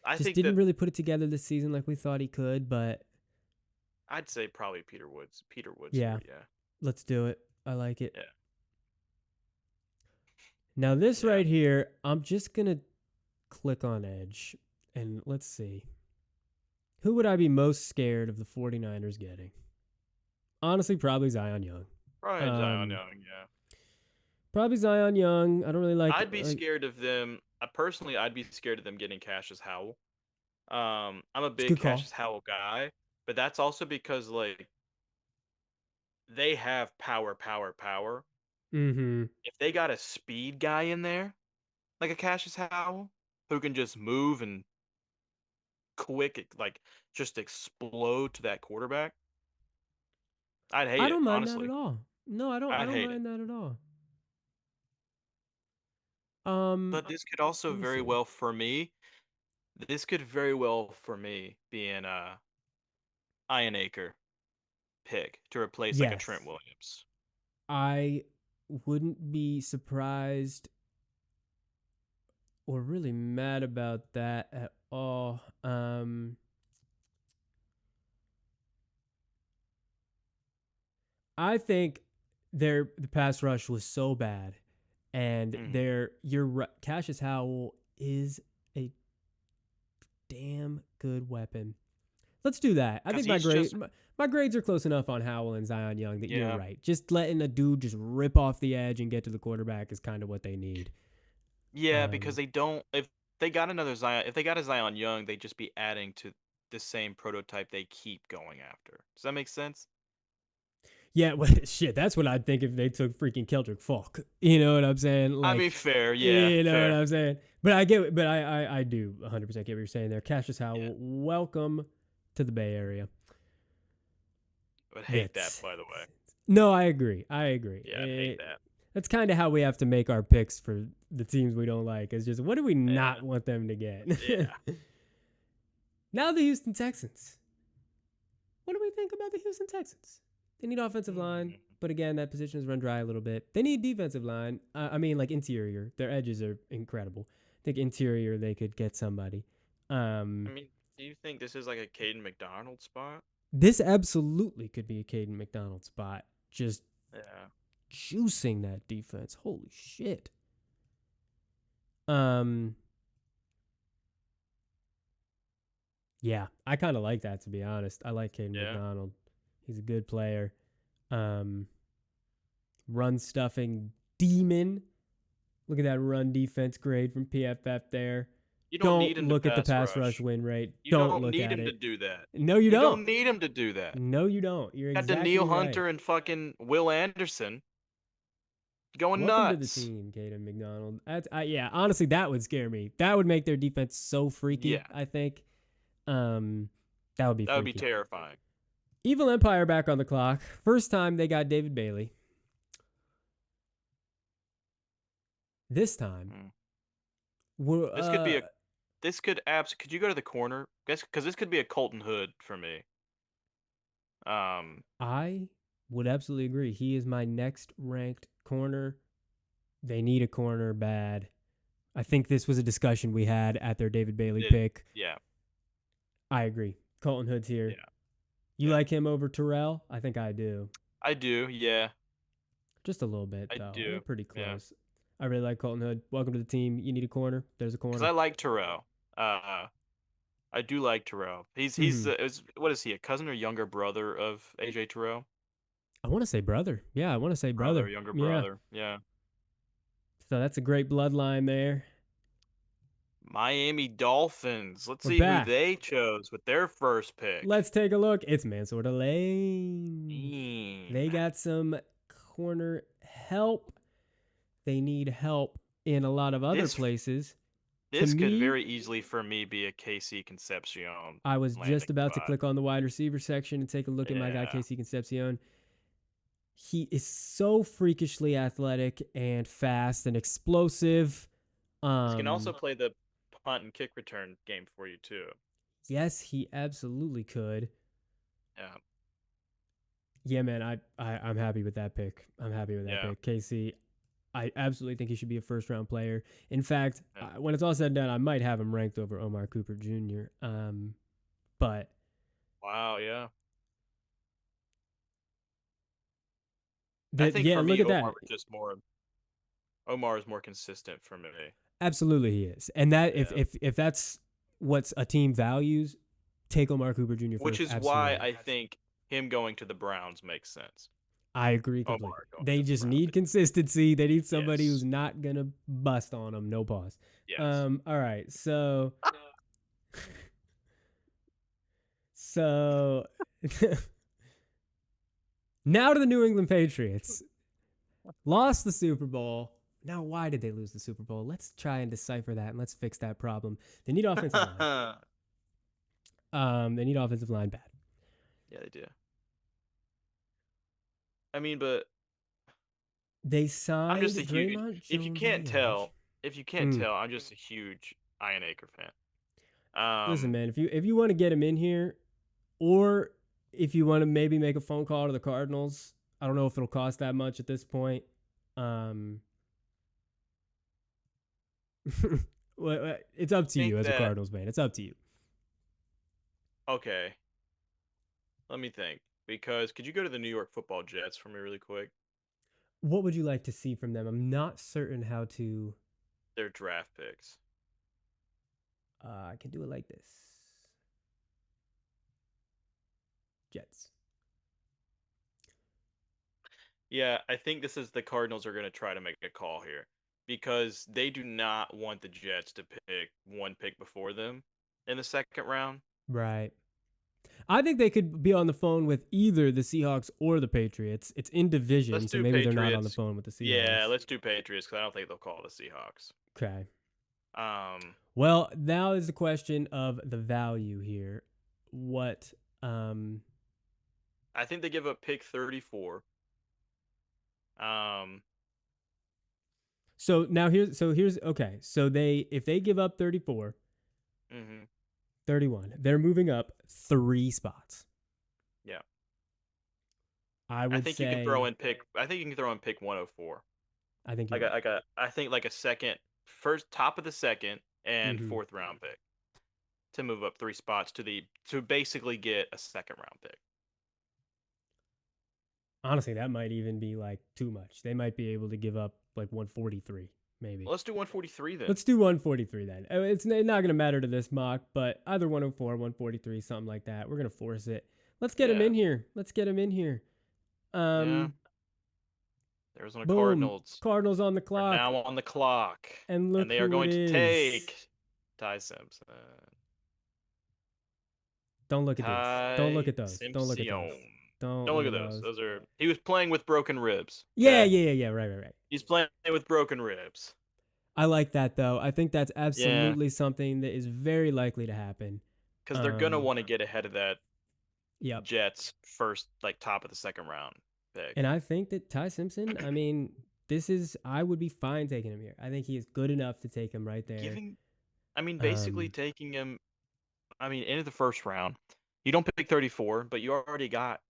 I Just think didn't that really put it together this season like we thought he could, but I'd say probably Peter Woods. Peter Woods yeah, here, yeah, let's do it. I like it. yeah, Now, this yeah. right here, I'm just going to click on Edge and let's see. Who would I be most scared of the 49ers getting? Honestly, probably Zion Young. Probably Zion Um, Young, yeah. Probably Zion Young. I don't really I'd be scared of them. Personally, I'd be scared of them getting Cassius Howell. I'm a it's a big good call. Cassius Howell guy, but that's also because like they have power. Mm-hmm. If they got a speed guy in there, like a Cassius Howell, who can just move and like just explode to that quarterback, I'd I hate it, don't mind that at honestly. all. No, I don't. I I'd don't hate it. mind that at all. But this could also Let me very see. well for me. This could very well for me be an Iron Acre pick to replace like a Trent Yes, Williams. I wouldn't be surprised or really mad about that at all. I think the pass rush was so bad, and Hmm. Cassius Howell is a damn good weapon. Let's do that. I Because think he's just my grades are close enough on Howell and Zion Young that you're yeah. right. Just letting a dude just rip off the edge and get to the quarterback is kind of what they need. Yeah, because Um, they don't. If they got another Zion, if they got a Zion Young, they'd just be adding to the same prototype they keep going after. Does that make sense? yeah, well, shit, that's what I'd think if they took freaking Keldrick Falk. You know what I'm saying? I mean, Like, fair. Yeah, you know what fair. I'm saying? But I get, but I do 100% get what you're saying there. Cassius Yeah, Howell, welcome to the Bay Area. I would hate that. That's By the way. no, I agree. I agree. Yeah, I'd hate that. That's kind of how we have to make our picks for the teams we don't like. Is just what do we Yeah, not want them to get? yeah. Now the Houston Texans. What do we think about the Houston Texans? They need offensive line, Hmm. but again, that position is run dry a little bit. They need defensive line. I mean, like interior. Their edges are incredible. I think interior they could get somebody. I Um, mean, do you think this is like a Caden McDonald spot? this absolutely could be a Caden McDonald spot. Just Yeah. juicing that defense. Holy shit. Um, yeah, I kind of like that to be honest. I like Caden Yeah. McDonald. He's a good player. Um, Run stuffing demon. Look at that run defense grade from PFF there. You don't Don't need him to look at the pass pass rush rush. win rate. You Don't don't look need at him to it. do that. No, you You don't. don't need him to do that. No, you don't. You're Got exactly Daniil right. Hunter and fucking Will Anderson going Welcome to the nuts. team, Caden McDonald. Yeah, honestly, that would scare me. That would make their defense so freaky, Yeah, I think. Um, that would be that would be freaky. terrifying. Evil Empire back on the clock. First time they got David Bailey. This time, Hmm. we're This could be a. This could abs. Could you go to the corner? Guess because this could be a Colton Hood for me. Um. I would absolutely agree. He is my next ranked corner. They need a corner bad. I think this was a discussion we had at their David Bailey It, pick. yeah. I agree. Colton Hood's here. Yeah. You Yeah. like him over Terrell? I think I do. I do. Yeah. Just a little bit, I though. They're do. pretty Yeah. close. I really like Colton Hood. Welcome to the team. You need a corner. There's a Because corner. I like Terrell. I do like Terrell. He's Mm-hmm. what is he? A cousin or younger brother of AJ Terrell? I want to say brother. Yeah, I want to say brother. Younger Yeah. brother. Yeah. So that's a great bloodline there. Miami Dolphins. Let's We're see who back. they chose with their first pick. Let's take a look. It's Mansour Lane. They Mean. got some corner help. They need help in a lot of other This places. To this could me, very easily for me be a KC Concepcion I was just landing about to spot. click on the wide receiver section and take a look at my guy, Yeah. KC Concepcion. He is so freakishly athletic and fast and explosive. He can also play the punt and kick return game for you too. Yes, he absolutely could. Yeah. Yeah, man, I'm happy with that pick. I'm happy with that Yeah. pick. KC, I absolutely think he should be a first round player. In fact, Yeah. when it's all said and done, I might have him ranked over Omar Cooper Jr. But Wow, yeah. I that, think yeah, for look me at that. Omar is more consistent for me. Absolutely, he is. And that Yeah. if that's what a team values, take Omar Cooper Jr. Which first. is why Absolutely. I think him going to the Browns makes sense. I agree completely. Omar going They to the just Browns. need consistency. They need somebody who's Yes. not gonna bust on them. No pause. Yes. All right. So now to the New England Patriots. Lost the Super Bowl. Now, why did they lose the Super Bowl? Let's try and decipher that and let's fix that problem. They need offensive line. They need offensive line bad. Yeah, they do. I mean, but They I'm signed just a huge. Draymond If you Jones on can't the edge. tell, I'm just a huge Ian Acre fan. Listen, man, if you want to get him in here, or if you want to maybe make a phone call to the Cardinals, I don't know if it'll cost that much at this point. It's up to think you as a that Cardinals fan. It's up to you. okay. Let me think. Because could you go to the New York Football Jets for me really quick? What would you like to see from them? I'm not certain how to. Their draft picks. I can do it like this. Jets. Yeah, I think this is the Cardinals are going to try to make a call here because they do not want the Jets to pick one pick before them in the second round. Right. I think they could be on the phone with either the Seahawks or the Patriots. It's in division, Let's so do maybe they're not on the Patriots. phone with the Yeah, Seahawks. let's do Patriots because I don't think they'll call the Seahawks. Okay. Um, Well, now is the question of the value here. What I think they give up pick 34. So now here's okay. So if they give up 34, Mm-hmm. 31, they're moving up 3 spots. Yeah. I would think say you can throw in pick. I think you can throw in pick 104. I think you're Like a I think like a first top of the second and Mm-hmm. fourth round pick to move up 3 spots to basically get a second round pick. Honestly, that might even be like too much. They might be able to give up like 143, maybe. Well, let's do 143 then. Let's do 143 then. It's not going to matter to this mock, but either 104, 143, something like that. We're going to force it. Let's get him in here. Let's get him in here. Yeah. Arizona Boom. Cardinals Cardinals on the are clock. now on the clock. And look they are who going it to is. take Ty Simpson. Don't look at these. Don't look at those. Don't look at those. Don't look at those. Those are he was playing with broken ribs. Yeah, Okay? yeah. Right. He's playing with broken ribs. I like that though. I think that's absolutely something that is very likely to happen. Because they're gonna want to get ahead of that Yep. Jets first, like top of the second round pick. And I think that Ty Simpson, I mean, I would be fine taking him here. I think he is good enough to take him right there. Basically taking him, into the first round. You don't pick 34, but you already got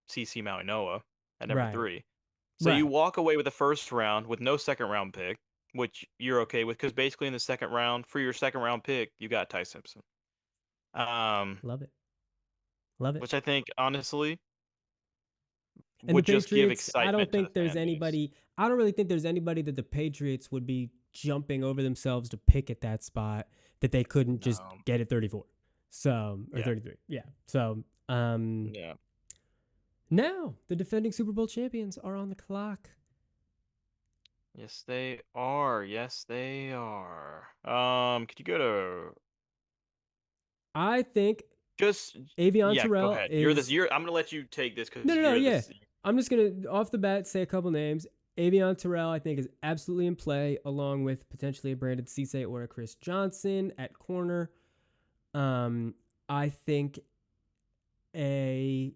CC Maui at number 3. So you walk away with the first round with no second round pick, which you're okay with because basically in the second round, for your second round pick, you got Ty Simpson. Love it. Which I think, honestly, and would the just give Patriots, excitement I don't think to the there's fan anybody. base. I don't really think there's anybody that the Patriots would be jumping over themselves to pick at that spot that they couldn't just get at 34. So or 33. Yeah. So yeah. Now, the defending Super Bowl champions are on the clock. Yes, they are. Yes, they are. Could you go to I think just Avion yeah, go Terrell ahead. You're this is you're I'm gonna let you take this no, because no, no. you're Yeah, this I'm just gonna off the bat say a couple names. Avion Terrell, I think, is absolutely in play, along with potentially a Brandon Cisse or a Chris Johnson at corner. Um, I think a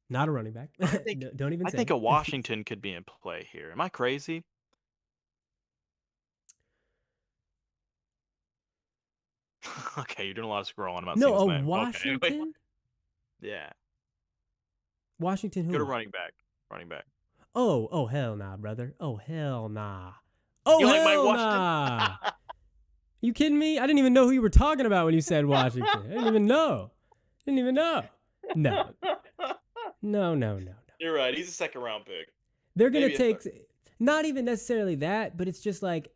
not a running back. I think Don't even I say think a it. Washington could be in play here. Am I crazy? Okay, you're doing a lot of scrolling. I'm not seeing No, his a name. Okay, anyway. Washington. Yeah. Washington Go to who? running back. Running back. Oh hell nah, brother. Oh hell nah. You Oh like Mike hell Washington? nah. You kidding me? I didn't even know who you were talking about when you said Washington. I didn't even know. Didn't even know. No, no, no, no, no. You're right. He's a second round pick. They're gonna Maybe a third. take not even necessarily that, but it's just like,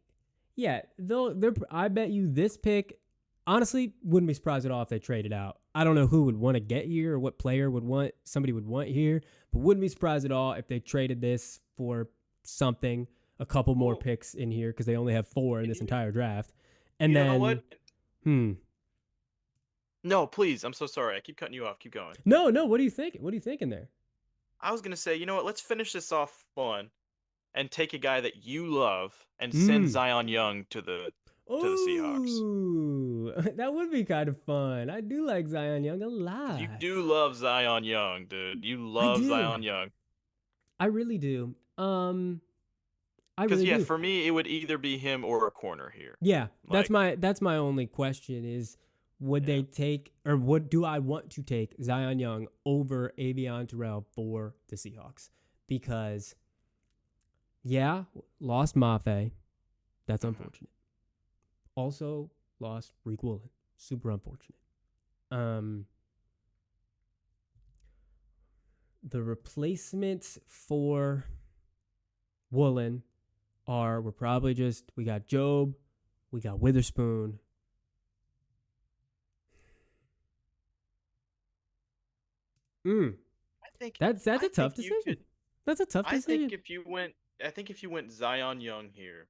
yeah, they're. I bet you this pick, honestly, wouldn't be surprised at all if they traded out. I don't know who would want to get here or what player would want somebody would want here, but wouldn't be surprised at all if they traded this for something, a couple more Well, picks in here because they only have 4 in can this you entire draft, and you know then what? hmm. No, please. I'm so sorry. I keep cutting you off. Keep going. No, no. What are you thinking? What are you thinking there? I was gonna say, you know what? Let's finish this off fun and take a guy that you love and send Hmm. Zion Young to the Seahawks. Oh, that would be kind of fun. I do like Zion Young a Because you lot. do love Zion Young, dude. You I love do. Zion Young. I really do. I Because really yeah, do. for me, it would either be him or a corner here. Yeah, Like, that's my only question is would yeah. they take or what do I want to take Zion Young over Avion Terrell for the Seahawks? Because yeah, lost Mafe. That's Hmm. unfortunate. Also lost Reek Woolen. Super unfortunate. Um the replacements for Woolen we're probably just we got Job, we got Witherspoon. Mm, I think that's I a think tough you decision. could. That's a tough I think decision. if you went, I think if you went Zion Young here,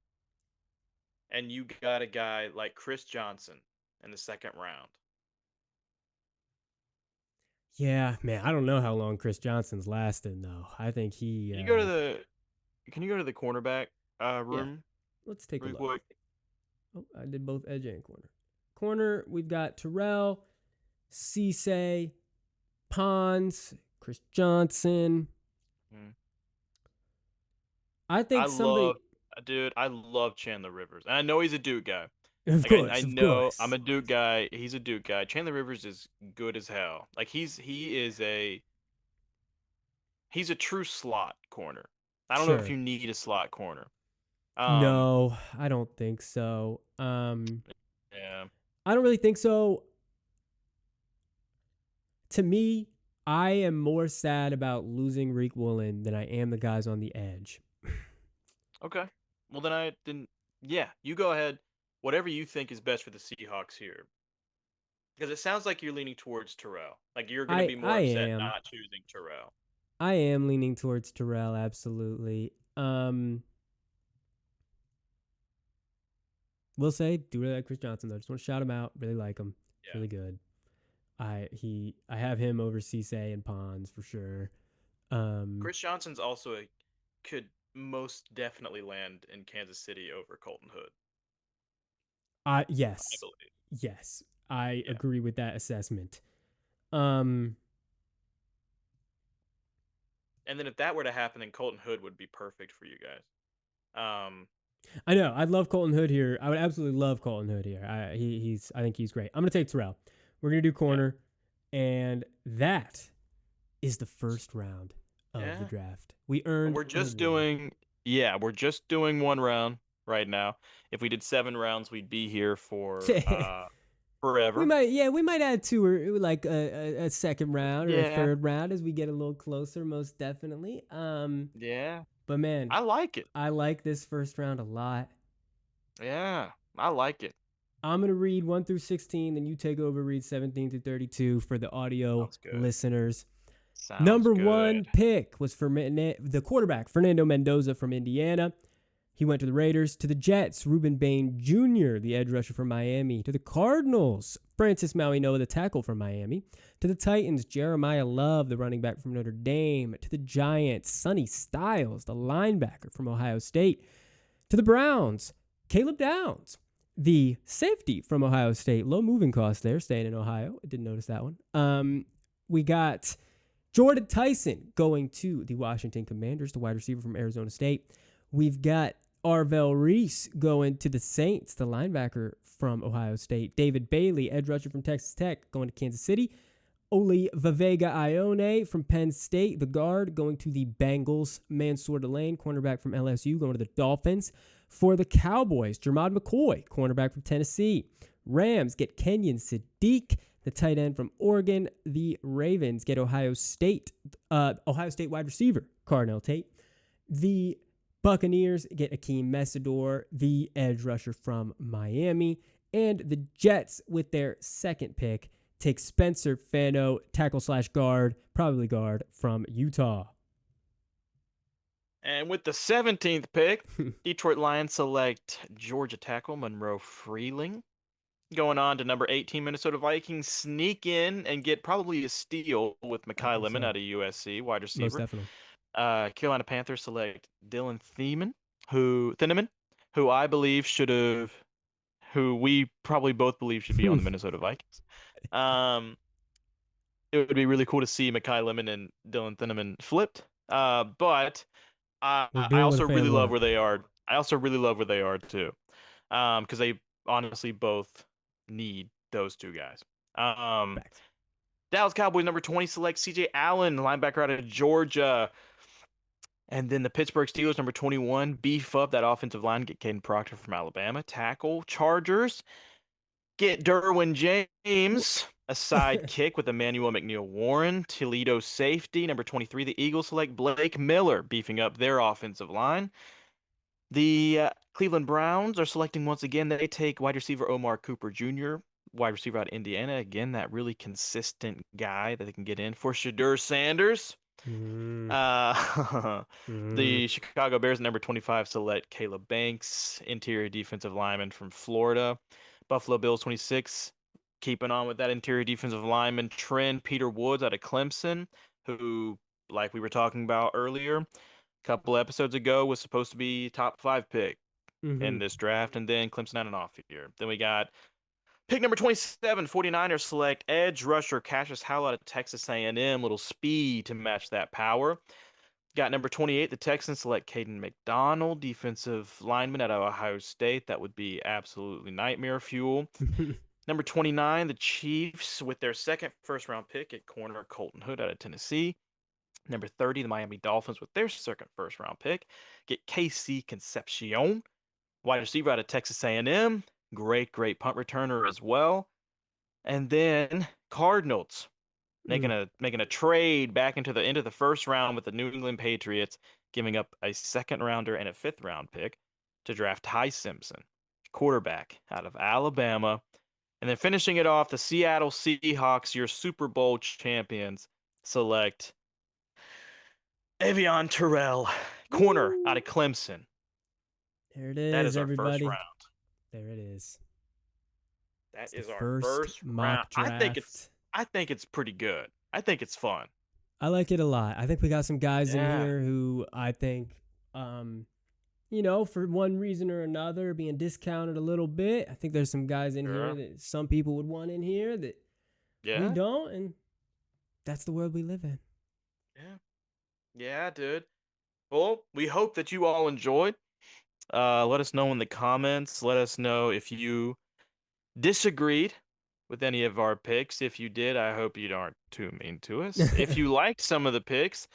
and you got a guy like Chris Johnson in the second round. Yeah, man, I don't know how long Chris Johnson's lasting though. I think he Can you go to the Can you go to the cornerback yeah. room Let's take a real look. quick? Oh, I did both edge and corner. Corner, we've got Terrell, Cisse, Pons, Chris Johnson. Mm. I I think love, somebody dude. I love Chandler Rivers, and I know he's a Duke guy. of Like I course, of know I'm course. a Duke guy. He's a Duke guy. Chandler Rivers is good as hell. Like he's a true slot corner. I don't know if Sure. you need a slot corner. Um, No, I don't think so. yeah. I don't really think so. To me, I am more sad about losing Reek Woolen than I am the guys on the edge. Okay. Well, then I didn't. Yeah, you go ahead. Whatever you think is best for the Seahawks here, because it sounds like you're leaning towards Terrell. Like you're gonna be more I upset am. not choosing Terrell. I am leaning towards Terrell, absolutely. Will say, do really like Chris Johnson though. Just want to shout him out. Really like him. It's Yeah. really good. I have him over Cisse and Pons for sure. Um, Chris Johnson's also could most definitely land in Kansas City over Colton Hood. I I yes, believe. yes, I Yeah. agree with that assessment. Um, And then if that were to happen, then Colton Hood would be perfect for you guys. Um, I know I'd love Colton Hood here. I would absolutely love Colton Hood here. He's I think he's great. I'm gonna take Terrell. We're gonna do yeah. corner, and that is the first round of the Yeah. draft. We earned We're an just award. doing we're just doing one round right now. If we did 7 rounds, we'd be here for forever. We might add two or like a second round or a Yeah. third round as we get a little closer, most definitely. Yeah. But man, I like it. I like this first round a lot. Yeah. I like it. I'm going to read 1 through 16, then you take over, read 17 through 32 for the audio Sounds good. listeners. Sounds Number good. 1 pick was for the quarterback, Fernando Mendoza from Indiana. He went to the Raiders. To the Jets, Ruben Bain Jr., the edge rusher from Miami. To the Cardinals, Francis Mauigoa, the tackle from Miami. To the Titans, Jeremiah Love, the running back from Notre Dame. To the Giants, Sonny Styles, the linebacker from Ohio State. To the Browns, Caleb Downs, the safety from Ohio State. Low moving cost there, staying in Ohio. I didn't notice that one. We got Jordan Tyson going to the Washington Commanders, the wide receiver from Arizona State. We've got Arvell Reese going to the Saints, the linebacker from Ohio State. David Bailey, edge rusher from Texas Tech, going to Kansas City. Oli Vavega Ione from Penn State, the guard, going to the Bengals. Mansour Delane, cornerback from LSU, going to the Dolphins. For the Cowboys, Jermod McCoy, cornerback from Tennessee. Rams get Kenyon Sadiq, the tight end from Oregon. The Ravens get Ohio State wide receiver, Carnell Tate. The Buccaneers get Akeem Messidor, the edge rusher from Miami. And the Jets, with their second pick, take Spencer Fano, tackle/guard, probably guard, from Utah. And with the 17th pick, Detroit Lions select Georgia tackle Monroe Freeling. Going on to number 18, Minnesota Vikings sneak in and get probably a steal with Mekhi Lemon out of USC, wide receiver. Most definitely. Carolina Panthers select Dylan Thieneman, who I believe who we probably both believe should be on the Minnesota Vikings. It would be really cool to see Mekhi Lemon and Dylan Thieneman flipped. But I also really love where they are. I also really love where they are too, because they honestly both need those two guys. Dallas Cowboys number 20 select C.J. Allen, linebacker out of Georgia. And then the Pittsburgh Steelers number 21 beef up that offensive line, get Caden Proctor from Alabama. Tackle Chargers get Derwin James, a sidekick with Emmanuel McNeil-Warren. Toledo safety number 23. The Eagles select Blake Miller, beefing up their offensive line. The Cleveland Browns are selecting once again. They take wide receiver Omar Cooper Jr., wide receiver out of Indiana. Again, that really consistent guy that they can get in for Shadur Sanders. The Chicago Bears number 25 select Caleb Banks, interior defensive lineman from Florida. Buffalo Bills 26, keeping on with that interior defensive lineman trend. Peter Woods out of Clemson, who, like we were talking about earlier, a couple episodes ago, was supposed to be top 5 pick in this draft, and then Clemson had an off year. Then we got pick number 27, 49ers select edge rusher Cassius Howell out of Texas A&M, little speed to match that power. Got number 28, the Texans select Caden McDonald, defensive lineman out of Ohio State. That would be absolutely nightmare fuel. Number 29, the Chiefs with their second first-round pick at corner Colton Hood out of Tennessee. Number 30, the Miami Dolphins with their second first-round pick get KC Concepcion, wide receiver out of Texas A&M. Great punt returner as well. And then Cardinals making a trade back into the first round with the New England Patriots, giving up a second rounder and a fifth round pick to draft Ty Simpson, quarterback out of Alabama. And then finishing it off, the Seattle Seahawks, your Super Bowl champions, select Avion Terrell, corner out of Clemson. There it is, that is everybody. Our first round. There it is. That is our first mock round. Draft. I think it's pretty good. I think it's fun. I like it a lot. I think we got some guys in here who I think, for one reason or another, being discounted a little bit. I think there's some guys in here that some people would want in here that we don't, and that's the world we live in. Yeah, dude. Well, we hope that you all enjoyed. Let us know in the comments. Let us know if you disagreed with any of our picks. If you did, I hope you aren't too mean to us. If you liked some of the picks,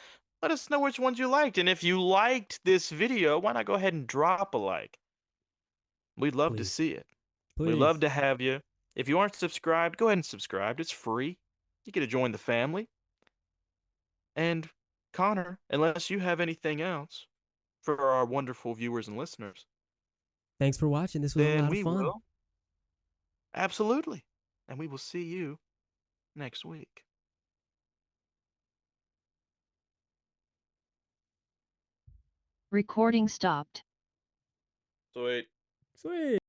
let us know which ones you liked. And if you liked this video, why not go ahead and drop a like? We'd love to see it. We'd love to have you. If you aren't subscribed, go ahead and subscribe. It's free. You get to join the family. And Connor, unless you have anything else for our wonderful viewers and listeners. Thanks for watching. This was a lot of fun. Absolutely. And we will see you next week. Recording stopped. Sweet. Sweet.